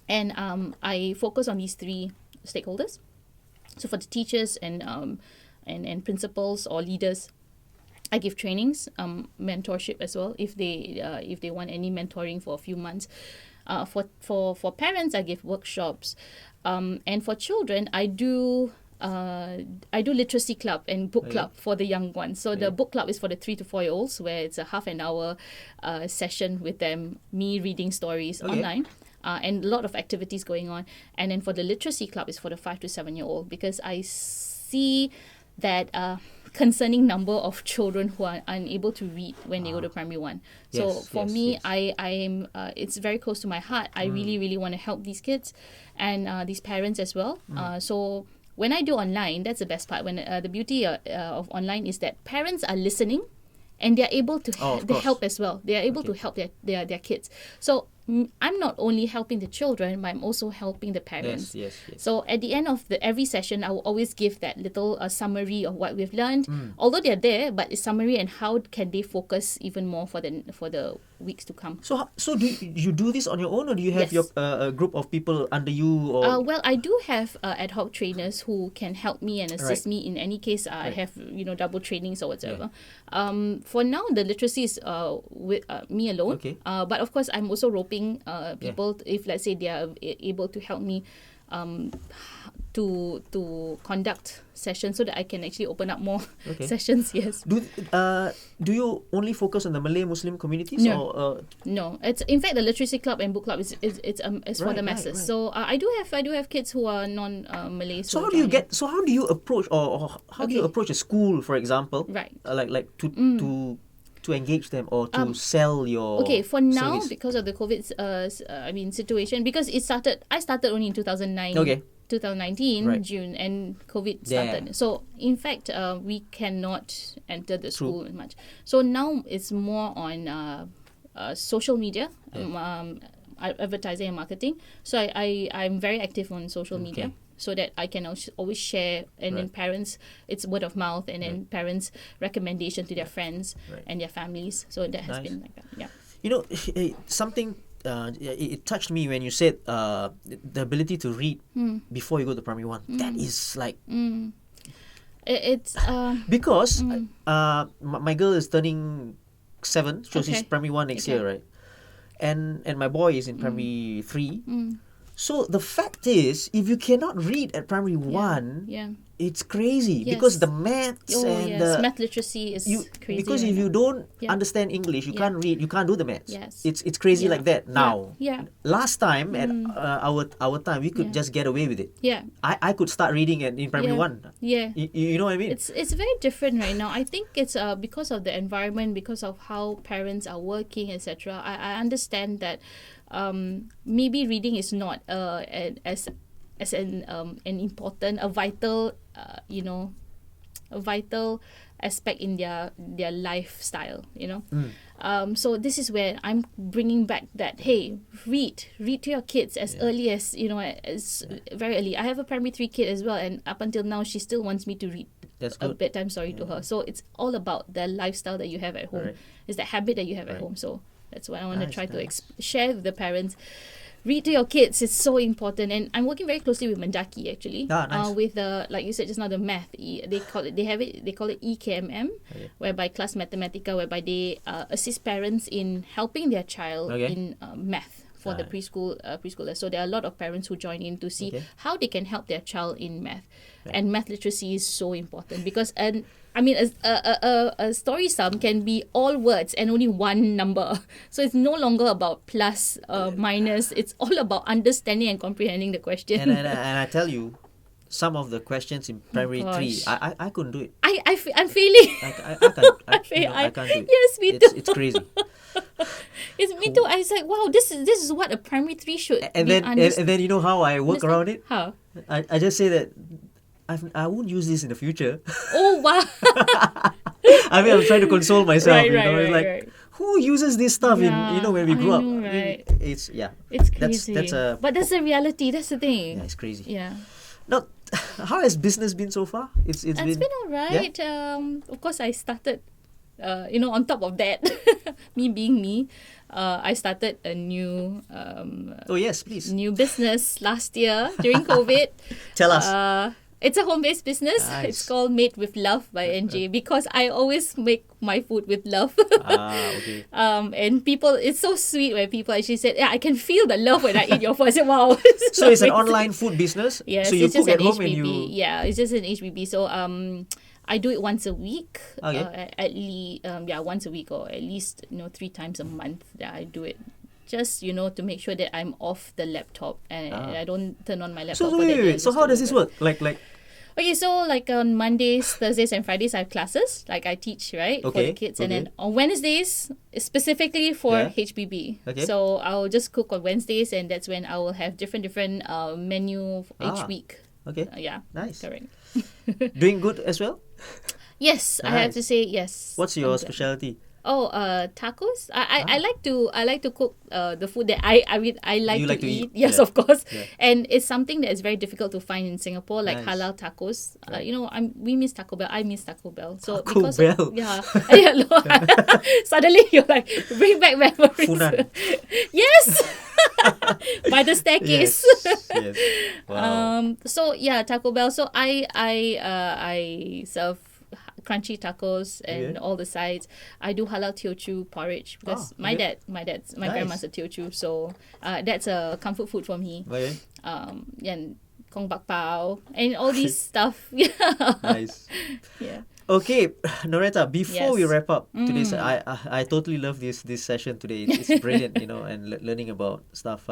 And I focus on these three stakeholders. So for the teachers and principals or leaders, I give trainings, mentorship as well if they want any mentoring for a few months. For parents, I give workshops, and for children, I do literacy club and book club for the young ones. So the book club is for the 3 to 4 year olds, where it's a half an hour session with them, me reading stories online. And a lot of activities going on. And then for the literacy club is for the 5 to 7 year old, because I see that concerning number of children who are unable to read when they go to primary 1. So for me, I am it's very close to my heart. I really, really want to help these kids and these parents as well. So when I do online, that's the best part. When the beauty of online is that parents are listening and they are able to help as well. They are able to help their kids. So I'm not only helping the children, but I'm also helping the parents. Yes. So at the end of every session, I will always give that little summary of what we've learned. Although they're there, but it's summary and how can they focus even more for the weeks to come. So do you do this on your own, or do you have your a group of people under you? Or well, I do have ad hoc trainers who can help me and assist me in any case. I have double trainings or whatever. For now, the literacy is with me alone. But of course, I'm also roping people if let's say they are able to help me to conduct sessions so that I can actually open up more sessions. Yes. Do you only focus on the Malay Muslim communities? No. No. It's in fact the literacy club and book club is for the masses. Right. So I do have kids who are non Malay. So how do you approach or how do you approach a school, for example? Right. To to engage them or to sell your Okay, for now, service? because of the COVID situation, because I started only in 2009. Okay. 2019 Right. June, and COVID started. So in fact, we cannot enter the school much. So now it's more on social media, advertising and marketing. So I'm very active on social media, so that I can always share, and then parents, it's word of mouth, and then parents' recommendation to their friends and their families. So that has been like that. Yeah. You know, something. It touched me when you said the ability to read before you go to primary 1. That is like It's because my girl is turning 7, so she's primary 1 next year, right? And my boy is in primary 3. So the fact is, if you cannot read at primary 1, it's crazy because the maths math literacy is crazy. Because if you don't understand English, you can't read, you can't do the maths. Yes. It's crazy like that now. Yeah. Last time at our time, we could just get away with it. Yeah. I could start reading in primary 1. Yeah. You know what I mean? It's very different right now. I think it's because of the environment, because of how parents are working, etc. I understand that maybe reading is not as an important, a vital a vital aspect in their lifestyle, so this is where I'm bringing back that, hey, read to your kids as early as as very early. I have a primary 3 kid as well, and up until now she still wants me to read a bedtime story to her. So it's all about the lifestyle that you have at home. It's the habit that you have at home. So that's what I want to try to share with the parents. Read to your kids is so important, and I'm working very closely with Mendaki actually. With the, like you said just now, the math. They call it EKMM, whereby Class Mathematica, whereby they assist parents in helping their child in math for the preschoolers. So there are a lot of parents who join in to see how they can help their child in math, and math literacy is so important because a story sum can be all words and only one number. So it's no longer about plus, minus. It's all about understanding and comprehending the question. And I tell you, some of the questions in primary 3, I couldn't do it. I'm failing. I can't do it. Yes, me too. It's crazy. It's me too. I was like, wow, this is what a primary 3 should and be. And then you know how I work around it? How? I just say that I won't use this in the future. Oh, wow. I mean, I'm trying to console myself. Who uses this stuff when we grew up? Right. It's crazy. But that's the reality. That's the thing. Yeah, it's crazy. Yeah. Now, how has business been so far? It's been all right. Yeah? Of course, I started. On top of that, me being me, I started a new. Oh yes, please. New business last year during COVID. Tell us. It's a home-based business. Nice. It's called Made with Love by NJ, because I always make my food with love. Okay. And people, it's so sweet when people actually said, "Yeah, I can feel the love when I eat your food." I said, "Wow." So it's an online food business. Yes, so you it's cook just at an home HBB. and you. Yeah, it's just an HBB. So I do it once a week. Okay. At least once a week, or at least 3 times a month that I do it. Just to make sure that I'm off the laptop and I don't turn on my laptop. So wait. So how does this work? Like. Okay, so like on Mondays, Thursdays, and Fridays, I have classes. Like I teach, right, for the kids, and then on Wednesdays, specifically for HBB. Okay. So I'll just cook on Wednesdays, and that's when I will have different menu each week. Okay. Nice. Correct. Doing good as well? Yes, nice. I have to say yes. What's your specialty? Tacos. I like to cook the food that I like to eat. Yes, of course. Yeah. And it's something that is very difficult to find in Singapore, like halal tacos. Right. We miss Taco Bell. I miss Taco Bell. So Taco Bell. Suddenly you're like, bring back memories. Funan. Yes. By the staircase. Yes. Wow. Taco Bell. So I serve crunchy tacos and all the sides. I do halal teochew porridge because my grandma's a teochew, so that's a comfort food for me. Okay. And Kong Bak Pao, and all these stuff. Yeah. Nice. Yeah. Okay, Noretta, before we Yes. wrap up today's, I totally love this session today. It's brilliant, and learning about stuff.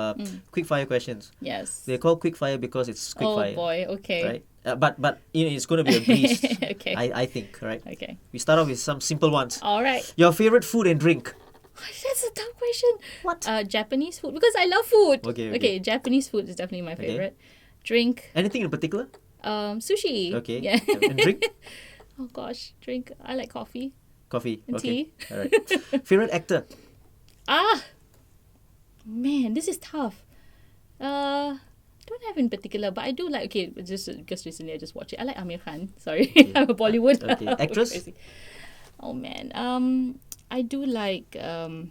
Quick fire questions. Yes. They're called quick fire because it's quick Oh fire. boy. Okay. Right? But it's going to be a breeze. Okay. I think, right? Okay. We start off with some simple ones. All right. Your favorite food and drink? That's a tough question. What? Japanese food, because I love food. Okay. Japanese food is definitely my favorite. Drink. Anything in particular? Sushi. Okay. Yeah. And drink? Oh gosh, drink. I like coffee. Coffee. And Okay. tea. All right. Favorite actor? Man, this is tough. Don't have in particular, but I do like. Okay, just because recently I just watched it. I like Amir Khan. Sorry, I'm a Bollywood. Okay. Actress? Crazy. Oh man. I do like. I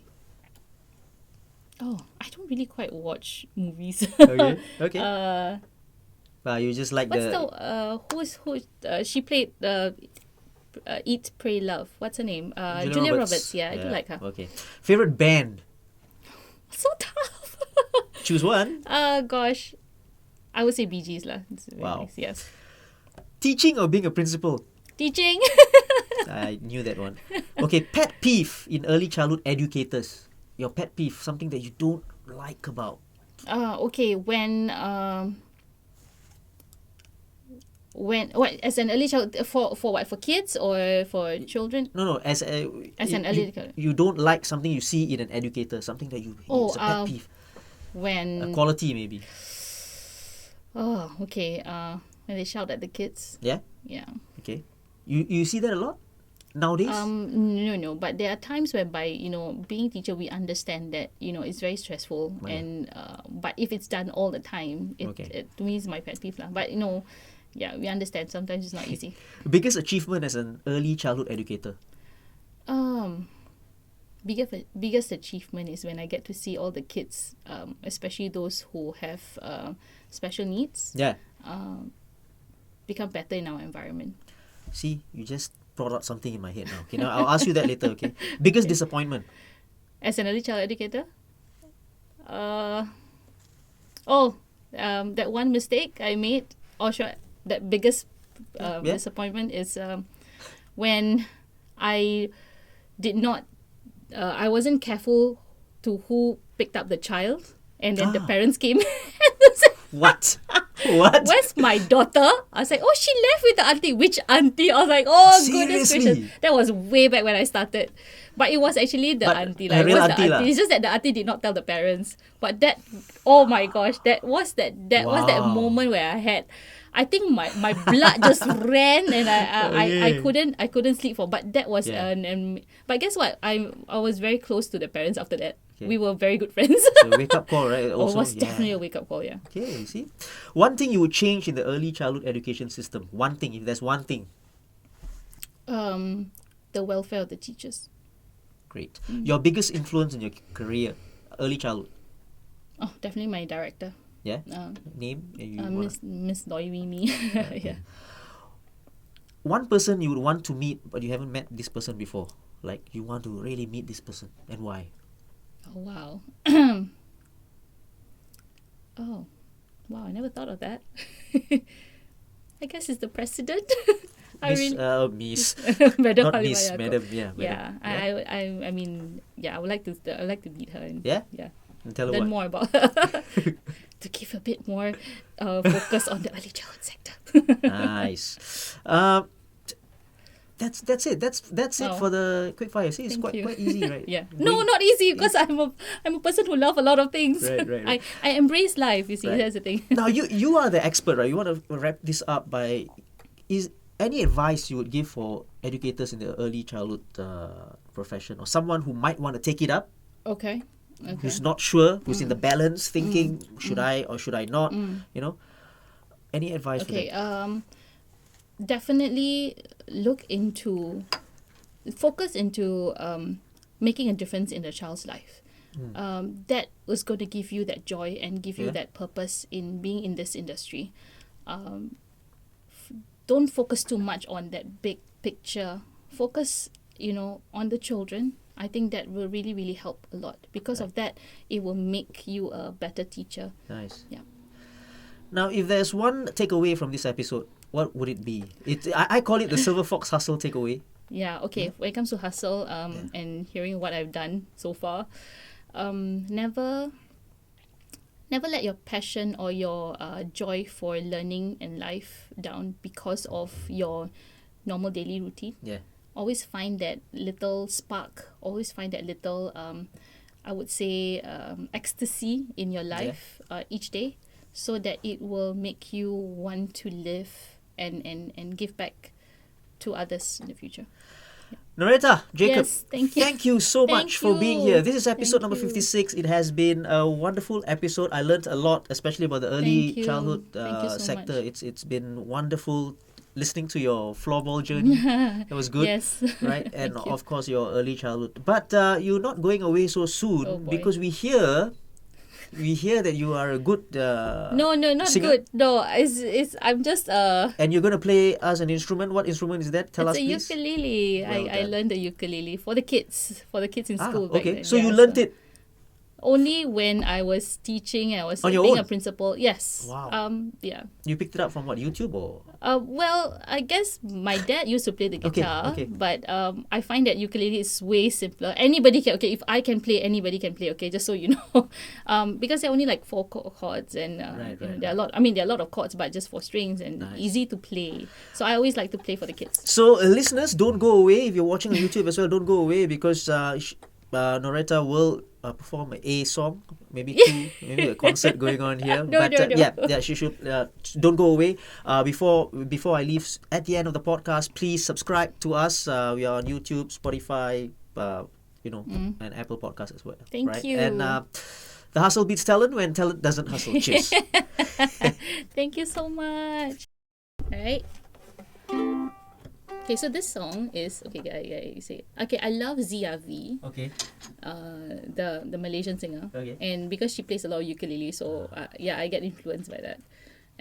don't really quite watch movies. Okay. Okay. You just like What's the she played Eat, Pray, Love. What's her name? Julia Roberts. Yeah, I do like her. Okay. Favorite band? So tough. Choose one. Gosh, I would say Bee Gees lah. It's very Wow. nice, yes. Teaching or being a principal? Teaching. I knew that one. Okay, pet peeve in early childhood educators. Your pet peeve, something that you don't like about. Okay, when what, as an early child, for what, for kids or for children? No, as an early child. you don't like something you see in an educator, something that you it's a pet peeve. When A quality maybe. Okay, when they shout at the kids. Yeah. Okay. You see that a lot nowadays? No, but there are times whereby, being teacher, we understand that, it's very stressful, and but if it's done all the time, it to me is my pet peeve lah. But yeah, we understand sometimes it's not easy. Biggest achievement as an early childhood educator? Biggest achievement is when I get to see all the kids, especially those who have special needs, become better in our environment. See, you just brought up something in my head now. Okay, now I'll ask you that later. Okay, biggest disappointment as an early child educator? That one mistake I made, that biggest disappointment is when I did not. I wasn't careful to who picked up the child, and then the parents came. What? Where's my daughter? I was like, oh, she left with the auntie. Which auntie? I was like, oh, goodness gracious. That was way back when I started. But it was actually the auntie. Like, real auntie. It's just that the auntie did not tell the parents. But that, oh my gosh, that was that moment where I think my blood just ran, and I couldn't sleep for. But that was but guess what? I was very close to the parents after that. Okay. We were very good friends. So wake up call, right? Also, it was definitely a wake up call, yeah. Okay, you see, one thing you would change in the early childhood education system. One thing, if there's one thing. The welfare of the teachers. Great. Your biggest influence in your career, early childhood. Oh, definitely my director. Yeah. Name? Miss Noemi. Yeah. One person you would want to meet, but you haven't met this person before. Like, you want to really meet this person, and why? Oh, wow. Wow, I never thought of that. I guess it's the president. Miss. Madam Not Miss, Halimah Madam. Yacob. Yeah. Madam. I mean, I would like to meet her. And, yeah. And tell her learn what? more about her. To give a bit more focus on the early childhood sector. Nice. That's it. That's it for the quick fire. See, it's quite easy, right? Yeah. No, not easy, because I'm a person who loves a lot of things. Right. I embrace life. You see, that's the thing. Now you are the expert, right? You want to wrap this up by any advice you would give for educators in the early childhood profession, or someone who might want to take it up? Okay. Who's not sure, who's in the balance, thinking should I or should I not? Any advice for them? Definitely focus into making a difference in the child's life. That was going to give you that joy and give you that purpose in being in this industry. Don't focus too much on that big picture. Focus, on the children. I think that will really, really help a lot. Because of that, it will make you a better teacher. Nice. Yeah. Now, if there's one takeaway from this episode, what would it be? I call it the Silverfox hustle takeaway. Yeah, okay. When it comes to hustle, and hearing what I've done so far, never let your passion or your joy for learning and life down because of your normal daily routine. Yeah. Always find that little spark. Always find that little, I would say, ecstasy in your life each day, so that it will make you want to live and give back to others in the future. Noretta Jacob, Yes, thank you. thank you so much for being here. This is episode Thank number you. 56. It has been a wonderful episode. I learned a lot, especially about the early Thank you. childhood Thank you so sector. much. It's been wonderful listening to your floorball journey. It was good. Yes. Right? And Thank you. of course your early childhood. But you're not going away so soon Oh, boy. because we hear that you are a good No, not singer. good. No, it's I'm just And you're going to play us an instrument. What instrument is that? Tell us, it's a please. ukulele. Well I done. learned the ukulele for the kids in school. back Okay. then. So Yeah, you learnt it. only when I was teaching. I was On your being own? a principal. Yes. Wow. Yeah. You picked it up from what? YouTube or? Well, I guess my dad used to play the Okay, guitar, okay. but I find that ukulele is way simpler. Anybody can. Okay, if I can play, anybody can play. Okay, just so you know, because there are only like 4 chords, and Right, there are a lot. I mean, there are a lot of chords, but just for strings and Nice. easy to play. So I always like to play for the kids. So, listeners, don't go away. If you're watching on YouTube as well, don't go away because Noretta will perform a song, maybe 2, maybe a concert going on here. No, but no, no. yeah, she should. Don't go away. Before I leave, at the end of the podcast, please subscribe to us. We are on YouTube, Spotify, and Apple Podcasts as well. Thank right? you. And the hustle beats talent when talent doesn't hustle. Cheers. Thank you so much. All right. Okay, so this song is you say okay. I love Zia V, Okay. the Malaysian singer, Okay. and because she plays a lot of ukulele, so I get influenced by that.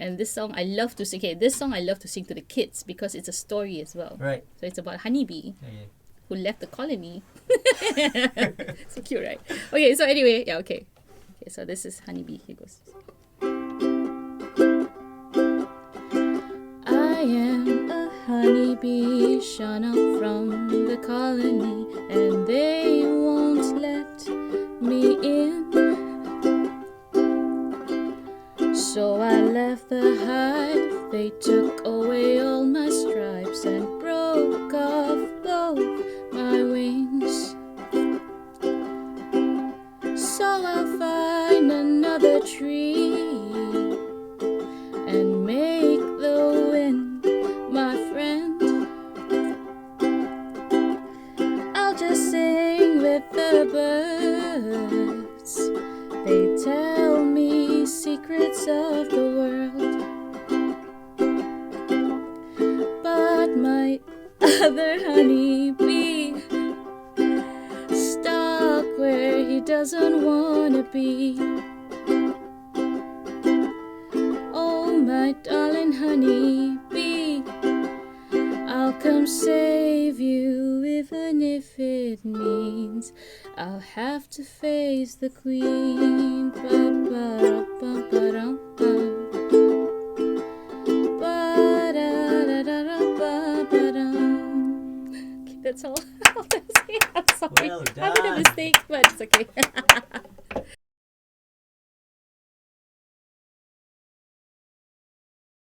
And this song I love to sing. Okay, this song I love to sing to the kids because it's a story as well. Right. So it's about honeybee Okay. who left the colony. So cute, right? Okay, so anyway, okay. Okay, so this is honeybee. Here goes. I am a honeybee shot out from the colony, and they won't let me in. So I left the hive. They took away all my stripes and broke off both my wings. So I'll find another tree and make the wind my friend. I'll just sing with the birds. They tell me secrets of the world. But my other honeybee stuck where he doesn't wanna be. Oh, my darling honeybee, I'll come save you, even if it means I'll have to face the queen. Okay, that's all. I'm sorry. Well I made a done. mistake, but it's okay.